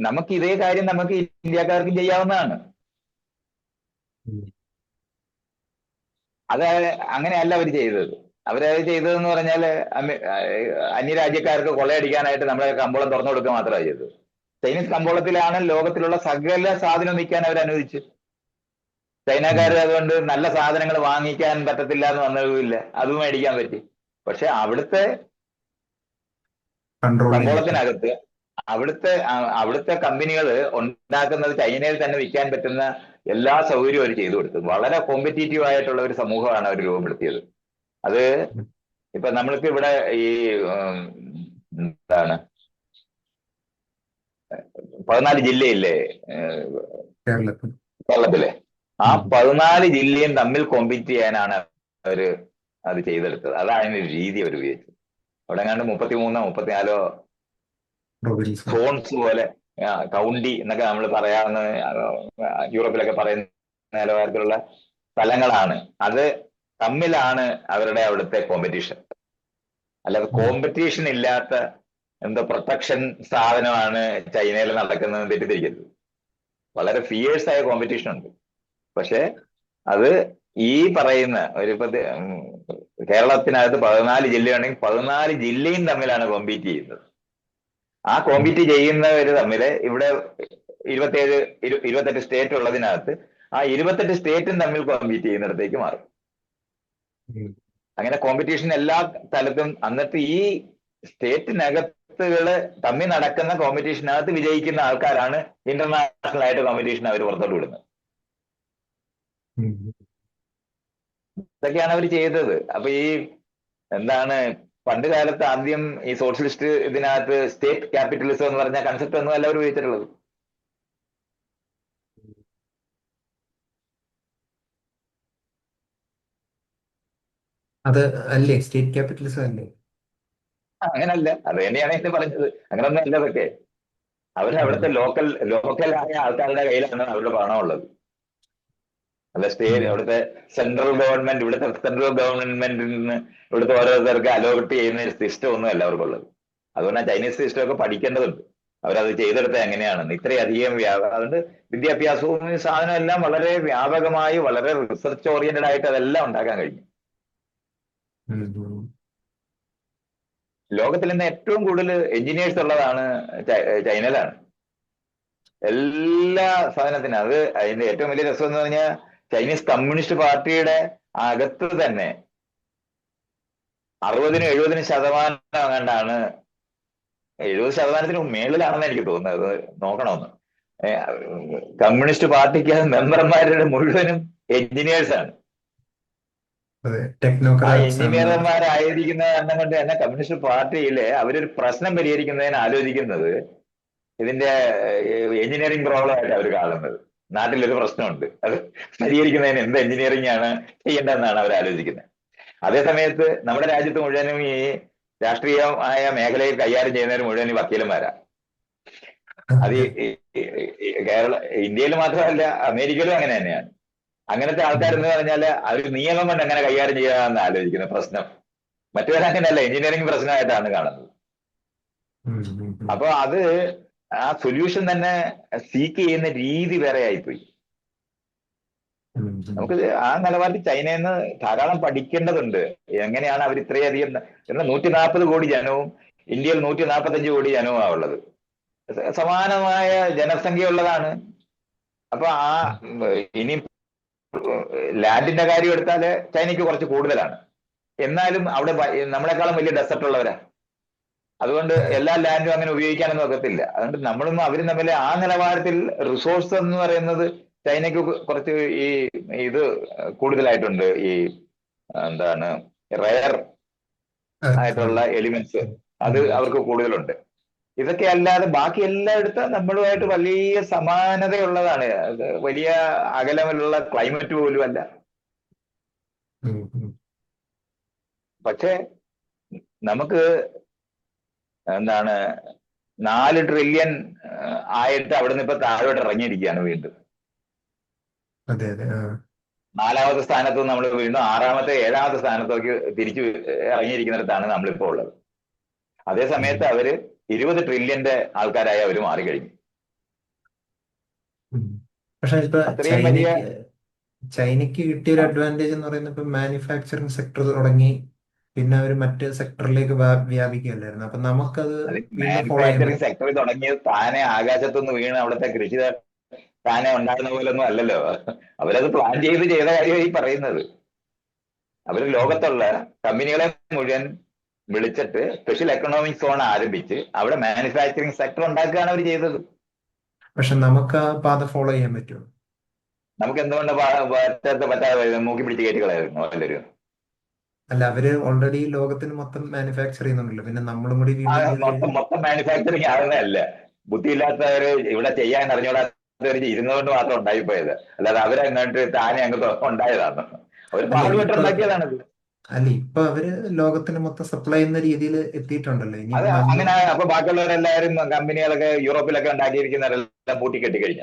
നമുക്ക് ഇതേ കാര്യം നമുക്ക് ഇന്ത്യക്കാർക്കും ചെയ്യാവുന്നതാണ്. അത് അങ്ങനെയല്ല അവർ ചെയ്തത്. അവരത് ചെയ്തതെന്ന് പറഞ്ഞാൽ അന്യരാജ്യക്കാർക്ക് കൊള്ളയടിക്കാനായിട്ട് നമ്മളെ കമ്പോളം തുറന്നു കൊടുക്കുക മാത്രമാണ് ചെയ്തത്. ചൈനീസ് കമ്പോളത്തിലാണ് ലോകത്തിലുള്ള സകല സാധനം വിൽക്കാൻ അവർ അനുവദിച്ചു. ചൈനക്കാർ അതുകൊണ്ട് നല്ല സാധനങ്ങൾ വാങ്ങിക്കാൻ പറ്റത്തില്ല എന്ന് വന്നതുമില്ല, അതും മേടിക്കാൻ പറ്റി. പക്ഷെ അവിടുത്തെ കമ്പോളത്തിനകത്ത് അവിടുത്തെ കമ്പനികൾ ഉണ്ടാക്കുന്നത് ചൈനയിൽ തന്നെ വിൽക്കാൻ പറ്റുന്ന എല്ലാ സൗകര്യവും അവർ ചെയ്തു കൊടുത്തു. വളരെ കോമ്പറ്റീറ്റീവ് ആയിട്ടുള്ള ഒരു സമൂഹമാണ് അവർ രൂപപ്പെടുത്തിയത്. അത് ഇപ്പൊ നമ്മൾക്ക് ഇവിടെ ഈ 14 ജില്ലയില്ലേ കേരളത്തിലെ, ആ 14 ജില്ലയും തമ്മിൽ കോമ്പീറ്റ് ചെയ്യാനാണ് അവര് അത് ചെയ്തെടുത്തത്. അതാണ് അതിന്റെ രീതി അവർ ഉപയോഗിച്ചത്. അവിടെ എങ്ങാണ്ട് 33 34 സോൺസ് പോലെ കൗണ്ടി എന്നൊക്കെ നമ്മൾ പറയാവുന്ന യൂറോപ്പിലൊക്കെ പറയുന്ന നിലവാരത്തിലുള്ള സ്ഥലങ്ങളാണ്. അത് തമ്മിലാണ് അവരുടെ അവിടുത്തെ കോമ്പറ്റീഷൻ. അല്ലാതെ കോമ്പറ്റീഷൻ ഇല്ലാത്ത എന്തോ പ്രൊട്ടക്ഷൻ സ്ഥാപനമാണ് ചൈനയിൽ നടക്കുന്നത് തെറ്റിദ്ധരിക്കരുത്. വളരെ ഫിയേഴ്സ് ആയ കോമ്പറ്റീഷൻ ഉണ്ട്. പക്ഷെ അത് ഈ പറയുന്ന കേരളത്തിനകത്ത് 14 ജില്ലയുണ്ടെങ്കിൽ 14 ജില്ലയും തമ്മിലാണ് കോമ്പീറ്റ് ചെയ്യുന്നത്. ആ കോമ്പീറ്റ് ചെയ്യുന്നവര് തമ്മിൽ ഇവിടെ 28 സ്റ്റേറ്റ് ഉള്ളതിനകത്ത് ആ 28 സ്റ്റേറ്റും തമ്മിൽ കോമ്പീറ്റ് ചെയ്യുന്നിടത്തേക്ക് മാറും. അങ്ങനെ കോമ്പറ്റീഷൻ എല്ലാ സ്ഥലത്തും. എന്നിട്ട് ഈ സ്റ്റേറ്റിനകത്തുകള് തമ്മിൽ നടക്കുന്ന കോമ്പറ്റീഷനകത്ത് വിജയിക്കുന്ന ആൾക്കാരാണ് ഇന്റർനാഷണൽ ആയിട്ട് കോമ്പറ്റീഷൻ അവർ പുറത്തോട്ട് വിടുന്നത്. ഇതൊക്കെയാണ് അവർ ചെയ്തത്. അപ്പൊ ഈ പണ്ട് കാലത്ത് ആദ്യം ഈ സോഷ്യലിസ്റ്റ് ഇതിനകത്ത് സ്റ്റേറ്റ് ക്യാപിറ്റലിസം എന്ന് പറഞ്ഞ കൺസെപ്റ്റ് ഒന്നും അല്ല അവർ ഉപയോഗിച്ചിട്ടുള്ളത്. അത് അല്ലേ സ്റ്റേറ്റ് ക്യാപിറ്റലിസം അല്ലേ? അങ്ങനല്ല, അത് തന്നെയാണ് എന്നെ പറഞ്ഞത്. അങ്ങനൊന്നും അല്ല. അതൊക്കെ അവരവിടുത്തെ ലോക്കലായ ആൾക്കാരുടെ കയ്യിലാണ് അവരുടെ പണമുള്ളത്. അല്ല സ്റ്റേറ്റ് അവിടുത്തെ സെൻട്രൽ ഗവൺമെന്റിൽ നിന്ന് ഇവിടുത്തെ ഓരോരുത്തർക്ക് അലോട്ട് ചെയ്യുന്ന സിസ്റ്റം ഒന്നും അല്ല അവർക്കുള്ളത്. അതുകൊണ്ട് ചൈനീസ് സിസ്റ്റം ഒക്കെ പഠിക്കേണ്ടതുണ്ട്. അവരത് ചെയ്തെടുത്ത എങ്ങനെയാണെന്ന് ഇത്രയധികം അതുകൊണ്ട് വിദ്യാഭ്യാസവും ഈ സാധനം എല്ലാം വളരെ വ്യാപകമായി വളരെ റിസർച്ച് ഓറിയന്റഡ് ആയിട്ട് അതെല്ലാം ഉണ്ടാക്കാൻ കഴിഞ്ഞു. ലോകത്തിൽ നിന്ന് ഏറ്റവും കൂടുതൽ എഞ്ചിനീയേഴ്സ് ഉള്ളതാണ് ചൈനയിലാണ്. എല്ലാ സാധനത്തിനും. അത് അതിന്റെ ഏറ്റവും വലിയ രസം എന്ന് പറഞ്ഞാൽ ചൈനീസ് കമ്മ്യൂണിസ്റ്റ് പാർട്ടിയുടെ അകത്ത് തന്നെ 60-70% അങ്ങാണ്ടാണ്, 70%-ന് മേളിലാണെന്ന് എനിക്ക് തോന്നുന്നത്, നോക്കണമെന്ന്. കമ്മ്യൂണിസ്റ്റ് പാർട്ടിക്ക് മെമ്പർമാരുടെ മുഴുവനും എഞ്ചിനീയേഴ്സ് ആണ്. ആ എഞ്ചിനീയർമാരായിരിക്കുന്ന കാരണം കൊണ്ട് തന്നെ കമ്മ്യൂണിസ്റ്റ് പാർട്ടിയിലെ അവരൊരു പ്രശ്നം പരിഹരിക്കുന്നതിന് ആലോചിക്കുന്നത് ഇതിന്റെ എഞ്ചിനീയറിംഗ് പ്രോബ്ലം ആയിട്ട് അവർ കാണുന്നത്. നാട്ടിലൊരു പ്രശ്നമുണ്ട്, അത് പരിഹരിക്കുന്നതിന് എന്ത് എഞ്ചിനീയറിംഗ് ആണ് ചെയ്യേണ്ടതെന്നാണ് അവർ ആലോചിക്കുന്നത്. അതേ സമയത്ത് നമ്മുടെ രാജ്യത്ത് മുഴുവനും ഈ രാഷ്ട്രീയമായ മേഖലയിൽ കൈകാര്യം ചെയ്യുന്നവർ മുഴുവൻ വക്കീലന്മാരാ. അത് ഇന്ത്യയിൽ മാത്രമല്ല അമേരിക്കയിലും അങ്ങനെ തന്നെയാണ്. അങ്ങനത്തെ ആൾക്കാരെന്ന് പറഞ്ഞാൽ അവർ നിയമം കൊണ്ട് എങ്ങനെ കൈകാര്യം ചെയ്യാമെന്ന് ആലോചിക്കുന്ന പ്രശ്നം. മറ്റവരങ്ങനെയല്ല, എഞ്ചിനീയറിംഗ് പ്രശ്നമായിട്ടാണ് കാണുന്നത്. അപ്പൊ അത് ആ സൊല്യൂഷൻ തന്നെ സീക്ക് ചെയ്യുന്ന രീതി വേറെ ആയിപ്പോയി. നമുക്ക് ആ നിലവാരത്തിൽ ചൈനയിൽ നിന്ന് ധാരാളം പഠിക്കേണ്ടതുണ്ട്. എങ്ങനെയാണ് അവർ ഇത്രയധികം 140 കോടി ജനവും ഇന്ത്യയിൽ 145 കോടി ജനവുമാ ഉള്ളത്. സമാനമായ ജനസംഖ്യ ഉള്ളതാണ്. അപ്പൊ ആ ഇനി ലാൻഡിന്റെ കാര്യം എടുത്താല് ചൈനയ്ക്ക് കുറച്ച് കൂടുതലാണ്. എന്നാലും അവിടെ നമ്മളെക്കാളും വലിയ ഡെസർട്ട് ഉള്ളവരാ. അതുകൊണ്ട് എല്ലാ ലാൻഡും അങ്ങനെ ഉപയോഗിക്കാനൊന്നും ഒക്കത്തില്ല. അതുകൊണ്ട് നമ്മളൊന്നും അവരും തമ്മിൽ ആ നിലവാരത്തിൽ റിസോഴ്സ് എന്ന് പറയുന്നത് ചൈനയ്ക്ക് കുറച്ച് ഈ ഇത് കൂടുതലായിട്ടുണ്ട്. ഈ എന്താണ് റയർ ആയിട്ടുള്ള എലിമെന്റ്സ് അത് അവർക്ക് കൂടുതലുണ്ട്. ഇതൊക്കെ അല്ലാതെ ബാക്കി എല്ലായിടത്തും നമ്മളുമായിട്ട് വലിയ സമാനതയുള്ളതാണ്. വലിയ അകലമുള്ള ക്ലൈമറ്റ് പോലും അല്ല. പക്ഷെ നമുക്ക് എന്താണ് 4 ട്രില്യൺ ആയിട്ട് അവിടെ നിന്ന് ഇപ്പൊ താഴോട്ട് ഇറങ്ങിയിരിക്കുകയാണ് വീണ്ടും. 4ാമത്തെ സ്ഥാനത്ത് നമ്മൾ വീണ്ടും 6ാമത്തെ 7ാമത്തെ സ്ഥാനത്തേക്ക് തിരിച്ചു ഇറങ്ങിയിരിക്കുന്നിടത്താണ് നമ്മളിപ്പോ ഉള്ളത്. അതേ സമയത്ത് അവര് 20 ട്രില്യന്റെ ആൾക്കാരായി അവർ മാറിക്കഴിഞ്ഞു. പക്ഷെ ഇപ്പൊ ചൈനയ്ക്ക് കിട്ടിയ ഒരു അഡ്വാൻറ്റേജ് എന്ന് പറയുന്നത് ഇപ്പൊ മാനുഫാക്ചറിങ് സെക്ടർ തുടങ്ങി, പിന്നെ അവർ മറ്റ് സെക്ടറിലേക്ക് വ്യാപിക്കുകയല്ലായിരുന്നു. അപ്പൊ നമുക്കത് മാനുഫാക്ചറിങ് സെക്ടർ തുടങ്ങിയത് താനെ ആകാശത്തുനിന്ന് വീണ് അവിടുത്തെ കൃഷി താനെ ഉണ്ടാകുന്ന പോലൊന്നും അല്ലല്ലോ. അവരത് പ്ലാൻ ചെയ്ത കാര്യമായി പറയുന്നത്. അവര് ലോകത്തുള്ള കമ്പനികളെ മുഴുവൻ വിളിച്ചിട്ട് സ്പെഷ്യൽ എക്കണോമിക് സോൺ ആരംഭിച്ച് അവിടെ മാനുഫാക്ചറിങ് സെക്ടർ ഉണ്ടാക്കുകയാണ് അവർ ചെയ്തത്. പക്ഷെ നമുക്ക് ആ പാത ഫോളോ ചെയ്യാൻ പറ്റുമോ? നമുക്ക് എന്തുകൊണ്ട് പറ്റാതെ മൂക്കി പിടിച്ച് കയറ്റികളായിരുന്നു എല്ലാവരും. അല്ല, അവര് ഓൾറെഡി ലോകത്തിന് മൊത്തം മാനുഫാക്ചർ ചെയ്യുന്നുണ്ടല്ലോ, പിന്നെ നമ്മളും കൂടി മൊത്തം മാനുഫാക്ചറിങ് ആകുന്നതല്ല. ബുദ്ധിയില്ലാത്തവര് ഇവിടെ ചെയ്യാൻ അറിഞ്ഞൂടാത്തവർ ഇരുന്നതുകൊണ്ട് മാത്രം ഉണ്ടായിപ്പോയത്. അല്ലാതെ അവരങ്ങോട്ട് താനെ അങ്ങ് ഉണ്ടായതാണ്. അവർ പാടുപെട്ടുണ്ടാക്കിയതാണത്. അല്ല, ഇപ്പൊ അവര് ലോകത്തിന് മൊത്തം സപ്ലൈ ചെയ്യുന്ന രീതിയിൽ എത്തിയിട്ടുണ്ടല്ലോ. ഇനി അങ്ങനെ അപ്പൊ ബാക്കിയുള്ളവരെല്ലാവരും കമ്പനികളൊക്കെ യൂറോപ്പിലൊക്കെ ഉണ്ടാക്കിയിരിക്കുന്നവരെല്ലാം പൂട്ടിക്കെട്ടി കഴിഞ്ഞ.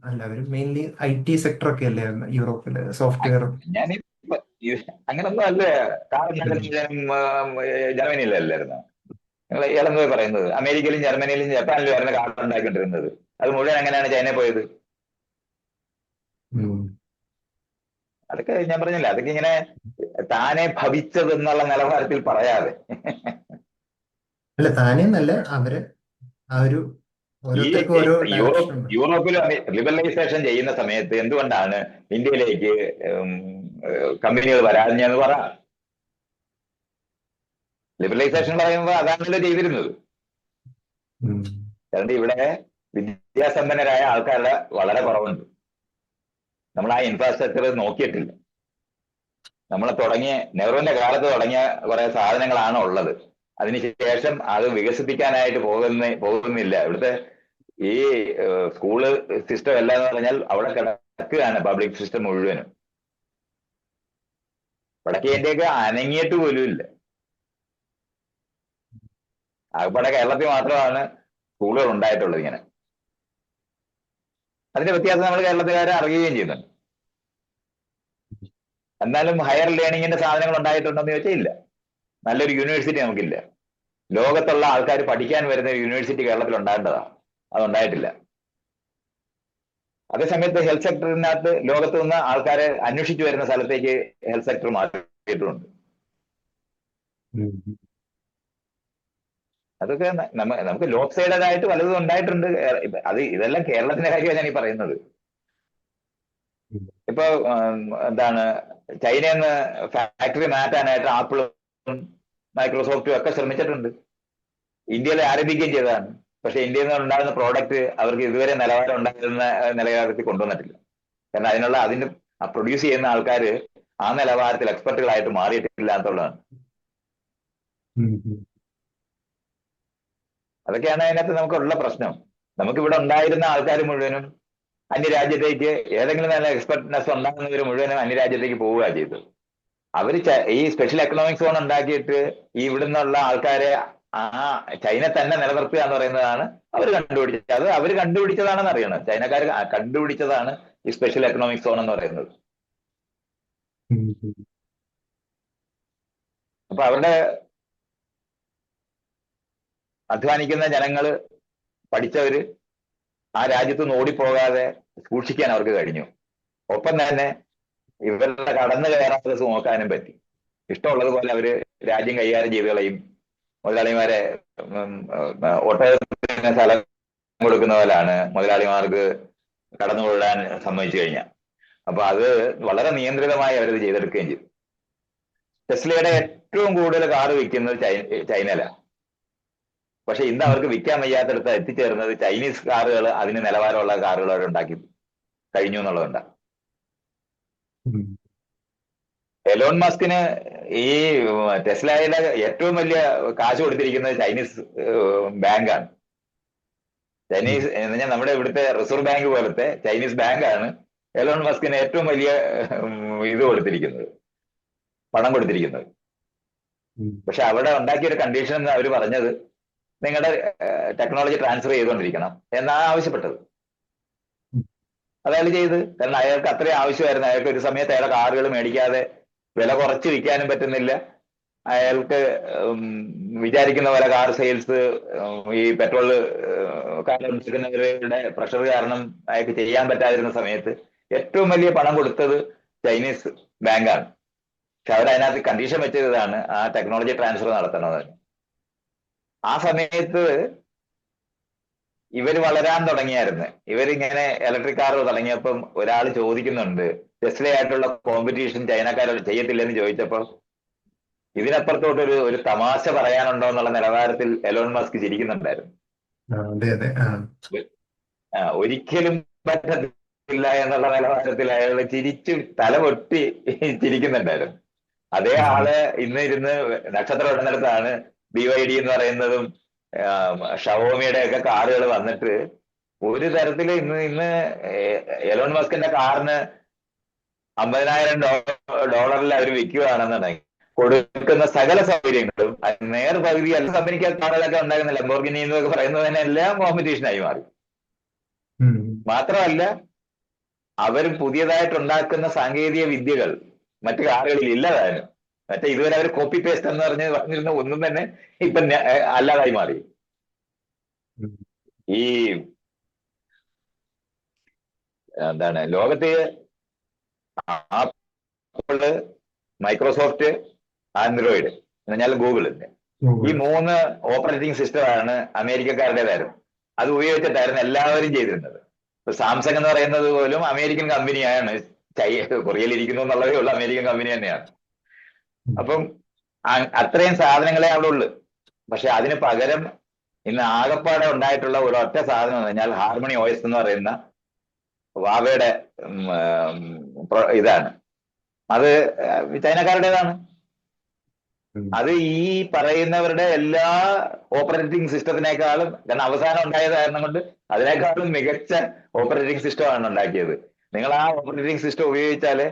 അല്ല, അവര് മെയിൻലി IT സെക്ടർ ഒക്കെ അല്ലേ യൂറോപ്പില്, സോഫ്റ്റ്വെയർ. ഞാൻ അങ്ങനൊന്നും അല്ലേ. ജർമ്മനിയിലല്ലായിരുന്നു നിങ്ങൾ ഇയാളെന്തോ പറയുന്നത്? അമേരിക്കയിലും ജർമ്മനിയിലും ജപ്പാനിലും ആയിരുന്നു കാർ ഉണ്ടാക്കിക്കൊണ്ടിരുന്നത്. അത് മുഴുവൻ എങ്ങനെയാണ് ചൈന പോയത്? അതൊക്കെ ഞാൻ പറഞ്ഞില്ല, അതൊക്കെ ഇങ്ങനെ താനെ ഭവിച്ചത് എന്നുള്ള നിലവാരത്തിൽ പറയാതെ. അല്ല, താനേന്നല്ല, അവര് ആ ഒരു യൂറോപ്പിലും ലിബറലൈസേഷൻ ചെയ്യുന്ന സമയത്ത് എന്തുകൊണ്ടാണ് ഇന്ത്യയിലേക്ക് കമ്പനികൾ വരാഞ്ഞെന്ന് പറ. ലിബറലൈസേഷൻ പറയുമ്പോൾ അതാണല്ലോ ചെയ്തിരുന്നത്. അതുകൊണ്ട് ഇവിടെ വിദ്യാസമ്പന്നരായ ആൾക്കാരുടെ വളരെ കുറവുണ്ട്. നമ്മൾ ആ ഇൻഫ്രാസ്ട്രക്ചർ നോക്കിയിട്ടില്ല. നമ്മൾ നെഹ്റുവിന്റെ കാലത്ത് തുടങ്ങിയ കുറെ സാധനങ്ങളാണ് ഉള്ളത്. അതിനുശേഷം അത് വികസിപ്പിക്കാനായിട്ട് പോകുന്നില്ല. ഇവിടുത്തെ ഈ സ്കൂള് സിസ്റ്റം എല്ലാം എന്ന് പറഞ്ഞാൽ അവിടെ കിടക്കുകയാണ് പബ്ലിക് സിസ്റ്റം മുഴുവനും. വടക്കേ ഇന്ത്യയൊക്കെ അനങ്ങിയിട്ട് പോലും ഇല്ല. അവിടെ കേരളത്തിൽ മാത്രമാണ് സ്കൂളുകൾ ഉണ്ടായിട്ടുള്ളത് ഇങ്ങനെ. അതിന്റെ വ്യത്യാസം നമ്മൾ കേരളത്തുകാരെ അറിയുകയും ചെയ്യുന്നുണ്ട്. എന്നാലും ഹയർ ലേണിംഗിന്റെ സാധനങ്ങൾ ഉണ്ടായിട്ടുണ്ടെന്ന് ചോദിച്ചാൽ ഇല്ല. നല്ലൊരു യൂണിവേഴ്സിറ്റി നമുക്കില്ല. ലോകത്തുള്ള ആൾക്കാർ പഠിക്കാൻ വരുന്ന ഒരു യൂണിവേഴ്സിറ്റി കേരളത്തിൽ ഉണ്ടാകേണ്ടതാണ്, അതുണ്ടായിട്ടില്ല. അതേസമയത്ത് ഹെൽത്ത് സെക്ടറിനകത്ത് ലോകത്ത് നിന്ന് ആൾക്കാരെ അന്വേഷിച്ചു വരുന്ന സ്ഥലത്തേക്ക് ഹെൽത്ത് സെക്ടർ മാറ്റിയിട്ടുണ്ട്. അതൊക്കെ നമുക്ക് ലോക്ക് സൈഡായിട്ട് പലതും ഉണ്ടായിട്ടുണ്ട്. ഇതെല്ലാം കേരളത്തിന്റെ കാര്യമാണ് ഞാൻ ഈ പറയുന്നത്. ഇപ്പൊ എന്താണ്, ചൈനയിൽ നിന്ന് ഫാക്ടറി മാറ്റാനായിട്ട് ആപ്പിളും മൈക്രോസോഫ്റ്റും ഒക്കെ ശ്രമിച്ചിട്ടുണ്ട്. ഇന്ത്യയിൽ ആരംഭിക്കുകയും ചെയ്തതാണ്. പക്ഷെ ഇന്ത്യയിൽ നിന്ന് ഉണ്ടാകുന്ന പ്രോഡക്റ്റ് അവർക്ക് ഇതുവരെ നിലവാരം ഉണ്ടായിരുന്ന നിലവാരത്തിൽ കൊണ്ടുവന്നിട്ടില്ല. കാരണം അതിന് പ്രൊഡ്യൂസ് ചെയ്യുന്ന ആൾക്കാർ ആ നിലവാരത്തിൽ എക്സ്പെർട്ടുകളായിട്ട് മാറിയിട്ടില്ല എന്നുള്ളതാണ്. അതൊക്കെയാണ് അതിനകത്ത് നമുക്കുള്ള പ്രശ്നം. നമുക്കിവിടെ ഉണ്ടായിരുന്ന ആൾക്കാർ മുഴുവനും അന്യരാജ്യത്തേക്ക്, ഏതെങ്കിലും നല്ല എക്സ്പെർട്ട്നെസ് ഉണ്ടാകുന്നവർ മുഴുവനും അന്യരാജ്യത്തേക്ക് പോവുക ചെയ്തത്. അവർ ഈ സ്പെഷ്യൽ എക്കണോമിക് സോൺ ഉണ്ടാക്കിയിട്ട് ഈ ഇവിടുന്നുള്ള ആൾക്കാരെ ആ ചൈന തന്നെ നിലനിർത്തുക എന്ന് പറയുന്നതാണ് അവർ കണ്ടുപിടിച്ചത്. അത് അവർ കണ്ടുപിടിച്ചതാണെന്ന് അറിയണം. ചൈനക്കാർ കണ്ടുപിടിച്ചതാണ് ഈ സ്പെഷ്യൽ എക്കണോമിക് സോൺ എന്ന് പറയുന്നത്. അപ്പൊ അവരുടെ അധ്വാനിക്കുന്ന ജനങ്ങള്, പഠിച്ചവര് ആ രാജ്യത്ത് നിന്ന് ഓടിപ്പോകാതെ സൂക്ഷിക്കാൻ അവർക്ക് കഴിഞ്ഞു. ഒപ്പം തന്നെ ഇവരുടെ കടന്നു കയറാതെ നോക്കാനും പറ്റി. ഇഷ്ടമുള്ളതുപോലെ അവര് രാജ്യം കൈകാര്യം ചെയ്ത് കളയും. മുതലാളിമാരെ ഒട്ടകത്തിന് സ്ഥലം കൊടുക്കുന്ന പോലാണ് മുതലാളിമാർക്ക് കടന്നുകൊള്ളാൻ സമ്മതിച്ചു കഴിഞ്ഞാൽ. അപ്പൊ അത് വളരെ നിയന്ത്രിതമായി അവരത് ചെയ്തെടുക്കുകയും ചെയ്തു. ടെസ്ലയുടെ ഏറ്റവും കൂടുതൽ കാറ് വിൽക്കുന്നത് ചൈനയിലാണ്. പക്ഷെ ഇന്ന് അവർക്ക് വിൽക്കാൻ വയ്യാത്തടുത്ത് എത്തിച്ചേർന്നത് ചൈനീസ് കാറുകൾ, അതിന് നിലവാരമുള്ള കാറുകൾ അവർ ഉണ്ടാക്കി കഴിഞ്ഞു എന്നുള്ളതുണ്ടാണ്. എലോൺ മസ്കിന് ഈ ടെസ്ലയിലെ ഏറ്റവും വലിയ കാശ് കൊടുത്തിരിക്കുന്നത് ചൈനീസ് ബാങ്കാണ്. ചൈനീസ് എന്ന് പറഞ്ഞാൽ നമ്മുടെ ഇവിടുത്തെ റിസർവ് ബാങ്ക് പോലത്തെ ചൈനീസ് ബാങ്കാണ് എലോൺ മസ്കിന് ഏറ്റവും വലിയ ഇത് കൊടുത്തിരിക്കുന്നത്, പണം കൊടുത്തിരിക്കുന്നത്. പക്ഷെ അവിടെ ഉണ്ടാക്കിയൊരു കണ്ടീഷൻ അവർ പറഞ്ഞത്, നിങ്ങളുടെ ടെക്നോളജി ട്രാൻസ്ഫർ ചെയ്തുകൊണ്ടിരിക്കണം എന്നാണ് ആവശ്യപ്പെട്ടത്. അതയാൾ ചെയ്ത്. കാരണം അയാൾക്ക് അത്രയും ആവശ്യമായിരുന്നു. അയാൾക്ക് ഒരു സമയത്ത് അയാളെ കാറുകൾ മേടിക്കാതെ വില കുറച്ച് വിൽക്കാനും പറ്റുന്നില്ല. അയാൾക്ക് വിചാരിക്കുന്ന പോലെ കാർ സെയിൽസ്, ഈ പെട്രോൾ കാരെടുക്കുന്നവരുടെ പ്രഷർ കാരണം അയാൾക്ക് ചെയ്യാൻ പറ്റാതിരുന്ന സമയത്ത് ഏറ്റവും വലിയ പണം കൊടുത്തത് ചൈനീസ് ബാങ്കാണ്. പക്ഷെ അവരതിനകത്ത് കണ്ടീഷൻ വെച്ചതാണ് ആ ടെക്നോളജി ട്രാൻസ്ഫർ നടത്തണത്. ആ സമയത്ത് ഇവർ വളരാൻ തുടങ്ങിയായിരുന്നു. ഇവരിങ്ങനെ ഇലക്ട്രിക് കാർ തുടങ്ങിയപ്പം ഒരാൾ ചോദിക്കുന്നുണ്ട്, ടെസ്ലയായിട്ടുള്ള കോമ്പറ്റീഷൻ ചൈനക്കാരോട് ചെയ്യത്തില്ലെന്ന് ചോദിച്ചപ്പോൾ ഇതിനപ്പുറത്തോട്ടൊരു ഒരു തമാശ പറയാനുണ്ടോ എന്നുള്ള നിലവാരത്തിൽ എലോൺ മസ്ക് ചിരിക്കുന്നുണ്ടായിരുന്നു. ഒരിക്കലും പറ്റത്തില്ല എന്നുള്ള നിലവാരത്തിൽ അയാൾ ചിരിച്ചു തല പൊട്ടി ചിരിക്കുന്നുണ്ടായിരുന്നു. അതേ ആള് ഇന്ന് ഇരുന്ന് നക്ഷത്രം ഇടുന്നിടത്താണ് BYD എന്ന് പറയുന്നതും ഷവോമിയുടെ ഒക്കെ കാറുകൾ വന്നിട്ട് ഒരു തരത്തില് ഇന്ന് എലോൺ മസ്കിന്റെ കാറിന് $50,000 അവർ വിൽക്കുകയാണെന്നുണ്ടെങ്കിൽ കൊടുക്കുന്ന സകല സൗകര്യങ്ങളും നേർപകുതി എല്ലാ കമ്പനിക്ക് കാറുകളൊക്കെ ഉണ്ടാകുന്ന ലംബോർഗിനി എന്നൊക്കെ പറയുന്നത് തന്നെ എല്ലാം കോമ്പറ്റീഷനായി മാറി. മാത്രമല്ല അവർ പുതിയതായിട്ടുണ്ടാക്കുന്ന സാങ്കേതിക വിദ്യകൾ മറ്റു കാറുകളിൽ ഇല്ലതാനും. മറ്റേ ഇതുവരെ അവർ കോപ്പി പേസ്റ്റ് എന്ന് പറഞ്ഞിരുന്ന ഒന്നും തന്നെ ഇപ്പൊ അല്ലാതായി മാറി. ഈ എന്താണ് ലോകത്ത് ആപ്പിള്, മൈക്രോസോഫ്റ്റ്, ആൻഡ്രോയിഡ് എന്ന് പറഞ്ഞാൽ ഗൂഗിളിന്റെ ഈ 3 ഓപ്പറേറ്റിംഗ് സിസ്റ്റമാണ് അമേരിക്കക്കാരുടേതായിരുന്നു. അത് ഉപയോഗിച്ചിട്ടായിരുന്നു എല്ലാവരും ചെയ്തിരുന്നത്. ഇപ്പൊ സാംസങ് എന്ന് പറയുന്നത് പോലും അമേരിക്കൻ കമ്പനിയാണ്. കൊറിയയിൽ ഇരിക്കുന്നു എന്നുള്ളതേ ഉള്ളൂ, അമേരിക്കൻ കമ്പനി തന്നെയാണ്. അപ്പം അത്രയും സാധനങ്ങളെ അവിടെ ഉള്ളു. പക്ഷെ അതിന് പകരം ഇന്ന് ആകപ്പാടെ ഉണ്ടായിട്ടുള്ള ഒരൊറ്റ സാധനം എന്ന് പറഞ്ഞാൽ ഹാർമണി OS എന്ന് പറയുന്ന വാവയുടെ ഇതാണ്. അത് ചൈനക്കാരുടേതാണ്. അത് ഈ പറയുന്നവരുടെ എല്ലാ ഓപ്പറേറ്റിംഗ് സിസ്റ്റത്തിനേക്കാളും, കാരണം അവസാനം ഉണ്ടായത് കാരണം കൊണ്ട് അതിനേക്കാളും മികച്ച ഓപ്പറേറ്റിംഗ് സിസ്റ്റമാണ് ഉണ്ടാക്കിയത്. നിങ്ങൾ ആ ഓപ്പറേറ്റിംഗ് സിസ്റ്റം ഉപയോഗിച്ചാല്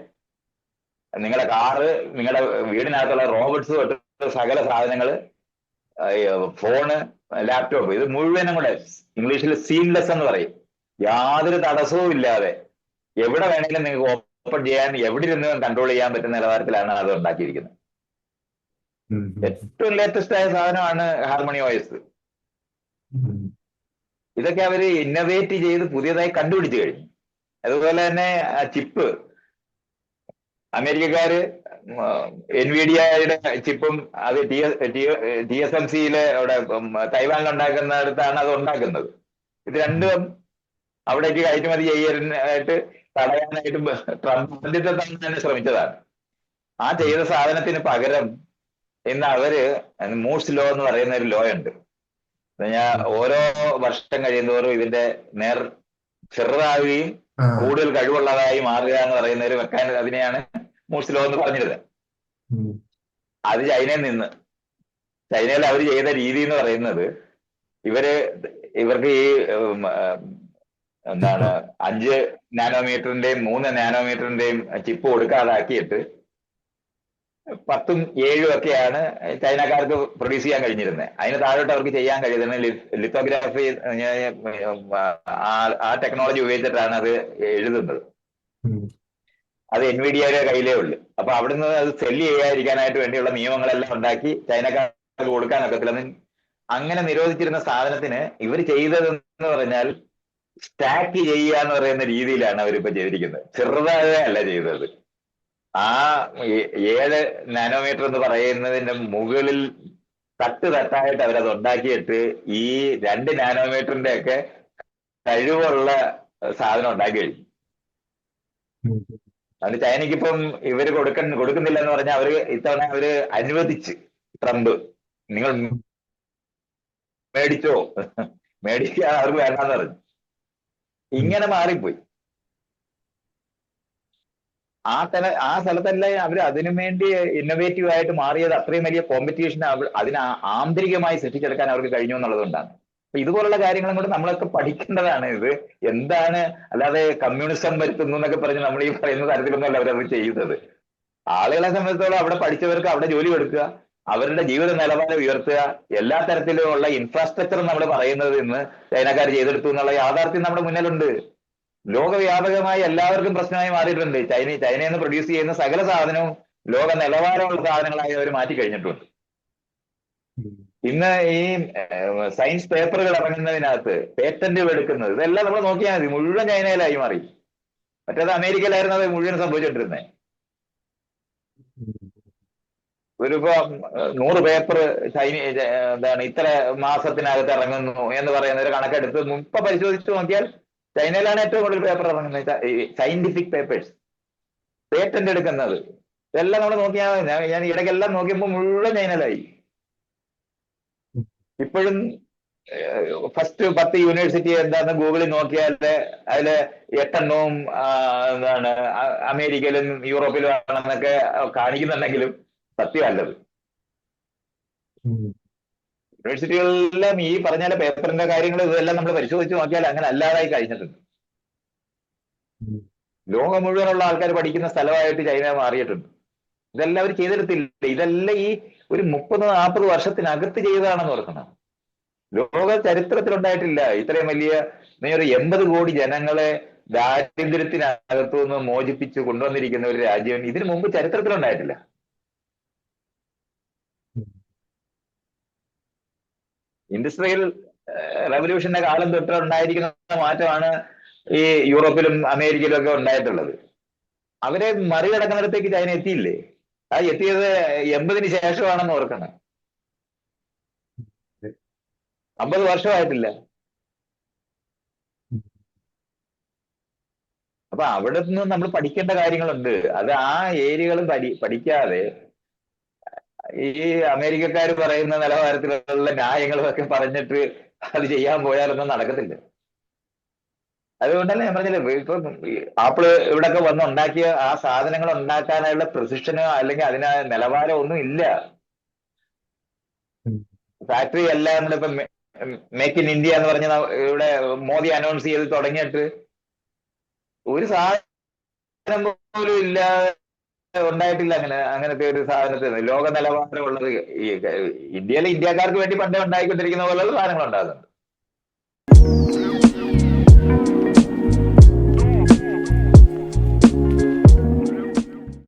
നിങ്ങളുടെ കാറ്, നിങ്ങളുടെ വീടിനകത്തുള്ള റോബോട്ട്സ് തൊട്ട് സകല സാധനങ്ങള്, ഫോണ്, ലാപ്ടോപ്പ്, ഇത് മുഴുവനും കൂടെ ഇംഗ്ലീഷിൽ സീംലെസ് എന്ന് പറയും. യാതൊരു തടസ്സവും ഇല്ലാതെ എവിടെ വേണമെങ്കിലും നിങ്ങൾക്ക് ഓപ്പൺ ചെയ്യാൻ, എവിടെ ഇരുന്ന് കൺട്രോൾ ചെയ്യാൻ പറ്റുന്ന നിലവാരത്തിലാണ് അത് ഉണ്ടാക്കിയിരിക്കുന്നത്. ഏറ്റവും ലേറ്റസ്റ്റ് ആയ സാധനമാണ് ഹാർമണി OS. ഇതൊക്കെ അവര് ഇന്നോവേറ്റ് ചെയ്ത് പുതിയതായി കണ്ടുപിടിച്ചു കഴിഞ്ഞു. അതുപോലെ തന്നെ ചിപ്പ്, അമേരിക്കക്കാര് NVIDIAയുടെ ചിപ്പും അത് TSMCയിലെ അവിടെ തൈവാനിൽ ഉണ്ടാക്കുന്നിടത്താണ് അത് ഉണ്ടാക്കുന്നത്. ഇത് രണ്ടും അവിടേക്ക് കയറ്റുമതി ചെയ്യാനായിട്ട് തടയാനായിട്ട് ട്രംപ് ആദ്യത്തെ തന്നെ ശ്രമിച്ചതാണ്. ആ ചെയ്ത സാധനത്തിന് പകരം ഇന്ന് അവര് മൂർസ് ലോ എന്ന് പറയുന്ന ഒരു ലോ ഉണ്ട്. ഓരോ വർഷം കഴിയുന്നതോറും ഇതിന്റെ ചെറുതാവുകയും കൂടുതൽ കഴിവുള്ളതായി മാറുക എന്ന് പറയുന്ന ഒരു മെക്കാനിസം, അതിനെയാണ് മൂർസ് ലോ എന്ന് പറഞ്ഞിരുന്നത്. അത് ചൈനയിൽ അവർ ചെയ്ത രീതി എന്ന് പറയുന്നത്, ഇവർക്ക് ഈ 5 നാനോമീറ്ററിന്റെയും 3 നാനോമീറ്ററിന്റെയും ചിപ്പ് കൊടുക്കാതാക്കിയിട്ട് 10ഉം 7ഉം ഒക്കെയാണ് ചൈനക്കാർക്ക് പ്രൊഡ്യൂസ് ചെയ്യാൻ കഴിഞ്ഞിരുന്നത്. അതിന് താഴോട്ട് അവർക്ക് ചെയ്യാൻ കഴിയുന്നത് ലിത്തോഗ്രാഫി, ആ ടെക്നോളജി ഉപയോഗിച്ചിട്ടാണ് അത് എഴുതുന്നത്. അത് NVIDIAയുടെ കയ്യിലേ ഉള്ളു. അപ്പൊ അവിടുന്ന് അത് സെല്ല് ചെയ്യാതിരിക്കാനായിട്ട് വേണ്ടിയുള്ള നിയമങ്ങളെല്ലാം ഉണ്ടാക്കി ചൈനക്കാർക്ക് കൊടുക്കാനൊക്കത്തില്ല. അങ്ങനെ നിരോധിച്ചിരുന്ന സാധനത്തിന് ഇവർ ചെയ്തതെന്ന് പറഞ്ഞാൽ സ്റ്റാക്ക് ചെയ്യുക എന്ന് പറയുന്ന രീതിയിലാണ് അവരിപ്പോ ചെയ്തിരിക്കുന്നത്. ചെറുതായല്ല ചെയ്തത്. ആ 7 നാനോമീറ്റർ എന്ന് പറയുന്നതിന്റെ മുകളിൽ തട്ടായിട്ട് അവരത് ഉണ്ടാക്കിയിട്ട് ഈ 2 നാനോമീറ്ററിന്റെ ഒക്കെ കഴിവുള്ള സാധനം ഉണ്ടാക്കി കഴിഞ്ഞു. അത് ചൈനയ്ക്കിപ്പം ഇവര് കൊടുക്കുന്നില്ല എന്ന് പറഞ്ഞാൽ അവര് ഇത്തവണ അവര് അനുവദിച്ച്, ട്രംപ് നിങ്ങൾ മേടിച്ചോ, മേടിക്കാൻ അവർക്ക് വേണ്ടാന്ന് പറഞ്ഞു. ഇങ്ങനെ മാറിപ്പോയി. ആ സ്ഥലത്തല്ലേ അവര് അതിനു വേണ്ടി ഇന്നോവേറ്റീവ് ആയിട്ട് മാറിയത്. അത്രയും വലിയ കോമ്പറ്റീഷൻ അതിന് ആന്തരികമായി സൃഷ്ടിച്ചെടുക്കാൻ അവർക്ക് കഴിഞ്ഞു എന്നുള്ളതുകൊണ്ടാണ്. അപ്പൊ ഇതുപോലുള്ള കാര്യങ്ങളും കൂടെ നമ്മളൊക്കെ പഠിക്കേണ്ടതാണ്. ഇത് എന്താണ്, അല്ലാതെ കമ്മ്യൂണിസം വരുത്തുന്നു എന്നൊക്കെ പറഞ്ഞ് നമ്മൾ ഈ പറയുന്ന തരത്തിലൊന്നുമല്ല അവരത് ചെയ്യുന്നത്. ആളുകളെ സംബന്ധിച്ചോളം അവിടെ പഠിച്ചവർക്ക് അവിടെ ജോലി കൊടുക്കുക, അവരുടെ ജീവിത നിലവാരം ഉയർത്തുക, എല്ലാ തരത്തിലുമുള്ള ഇൻഫ്രാസ്ട്രക്ചർ നമ്മൾ പറയുന്നത് ഇന്ന് ചൈനക്കാർ ചെയ്തെടുത്തു എന്നുള്ള യാഥാർത്ഥ്യം നമ്മുടെ മുന്നിലുണ്ട്. ലോകവ്യാപകമായി എല്ലാവർക്കും പ്രശ്നമായി മാറിയിട്ടുണ്ട്. ചൈനയിൽ നിന്ന് പ്രൊഡ്യൂസ് ചെയ്യുന്ന സകല സാധനവും ലോക നിലവാരമുള്ള സാധനങ്ങളായി അവർ മാറ്റി കഴിഞ്ഞിട്ടുണ്ട്. ഇന്ന് ഈ സയൻസ് പേപ്പറുകൾ ഇറങ്ങുന്നതിനകത്ത് പേറ്റന്റുകൾ എടുക്കുന്നത്, ഇതെല്ലാം നമ്മൾ നോക്കിയാൽ മതി, മുഴുവൻ ചൈനയിലായി മാറി. മറ്റേത് അമേരിക്കയിലായിരുന്നു അത് മുഴുവൻ സംഭവിച്ചുകൊണ്ടിരുന്നത്. ഇപ്പൊ 100 പേപ്പർ ഇത്ര മാസത്തിനകത്ത് ഇറങ്ങുന്നു എന്ന് പറയുന്ന ഒരു കണക്കെടുത്ത് ഇപ്പൊ പരിശോധിച്ച് നോക്കിയാൽ ചൈനയിലാണ് ഏറ്റവും കൂടുതൽ പേപ്പർ ഇറങ്ങുന്നത്. സയന്റിഫിക് പേപ്പേഴ്സ്, പേറ്റന്റ് എടുക്കുന്നത്, ഇതെല്ലാം നമ്മൾ നോക്കിയാൽ, ഞാൻ ഇടയ്ക്കെല്ലാം നോക്കിയപ്പോൾ മുഴുവൻ ചൈനയിലായി. ഇപ്പോഴും ഫസ്റ്റ് 10 യൂണിവേഴ്സിറ്റി എന്താന്ന് ഗൂഗിളിൽ നോക്കിയാൽ അതില് 8 അമേരിക്കയിലും യൂറോപ്പിലും ആണെന്നൊക്കെ കാണിക്കുന്നുണ്ടെങ്കിലും സത്യമല്ലത്. യൂണിവേഴ്സിറ്റികളിലെല്ലാം ഈ പറഞ്ഞ പേപ്പറിന്റെ കാര്യങ്ങൾ ഇതെല്ലാം നമ്മൾ പരിശോധിച്ച് നോക്കിയാൽ അങ്ങനെ അല്ലാതായി കഴിഞ്ഞിട്ടുണ്ട്. ലോകം മുഴുവനുള്ള ആൾക്കാർ പഠിക്കുന്ന സ്ഥലമായിട്ട് ചൈന മാറിയിട്ടുണ്ട്. ഇതെല്ലാം അവർ ചെയ്തെടുത്തില്ല. ഇതെല്ലാം ഈ ഒരു 30-40 വർഷത്തിനകത്ത് ചെയ്തതാണെന്ന് ഓർക്കണം. ലോക ചരിത്രത്തിലുണ്ടായിട്ടില്ല ഇത്രയും വലിയ 80 കോടി ജനങ്ങളെ ദാരിദ്ര്യത്തിനകത്തു നിന്ന് മോചിപ്പിച്ച് കൊണ്ടുവന്നിരിക്കുന്ന ഒരു രാജ്യം ഇതിനു മുമ്പ് ചരിത്രത്തിലുണ്ടായിട്ടില്ല. ഇൻഡസ്ട്രിയൽ റവല്യൂഷന്റെ കാലം തൊട്ട് ഉണ്ടായിരിക്കുന്ന മാറ്റമാണ് ഈ യൂറോപ്പിലും അമേരിക്കയിലും ഒക്കെ ഉണ്ടായിട്ടുള്ളത്. അവരെ മറികടക്കുന്നിടത്തേക്ക് ചൈന എത്തിയില്ലേ? ആ എത്തിയത് 80-ന് ശേഷമാണെന്ന് ഓർക്കണം. 50 വർഷമായിട്ടില്ല. അപ്പൊ അവിടെ നിന്ന് നമ്മൾ പഠിക്കേണ്ട കാര്യങ്ങളുണ്ട്. അത് ആ ഏരിയകളും പഠിക്കാതെ ഈ അമേരിക്കക്കാർ പറയുന്ന നിലവാരത്തിലുള്ള ന്യായങ്ങളും ഒക്കെ പറഞ്ഞിട്ട് അത് ചെയ്യാൻ പോയാലൊന്നും നടക്കത്തില്ല. അതുകൊണ്ടല്ലേ ഞാൻ പറഞ്ഞില്ലേ, ഇപ്പൊ ആപ്പിള് ഇവിടൊക്കെ വന്ന് ഉണ്ടാക്കിയ ആ സാധനങ്ങൾ ഉണ്ടാക്കാനുള്ള പ്രിസിഷനോ അല്ലെങ്കിൽ അതിന് നിലവാരം ഒന്നും ഇല്ല. ഫാക്ടറി എല്ലാം നമ്മുടെ ഇപ്പൊ മേക്ക് ഇൻ ഇന്ത്യ എന്ന് പറഞ്ഞ ഇവിടെ മോദി അനൗൺസ് ചെയ്ത് തുടങ്ങിയിട്ട് ഒരു സാധനം പോലും ഇല്ലാതെ ഉണ്ടായിട്ടില്ല. അങ്ങനത്തെ ഒരു സാധനത്തിന് ലോക നിലവാരമുള്ളത് ഇന്ത്യയിലെ ഇന്ത്യക്കാർക്ക് വേണ്ടി പണ്ടേ ഉണ്ടായിക്കൊണ്ടിരിക്കുന്ന പോലുള്ള സാധനങ്ങൾ ഉണ്ടാകുന്നുണ്ട്.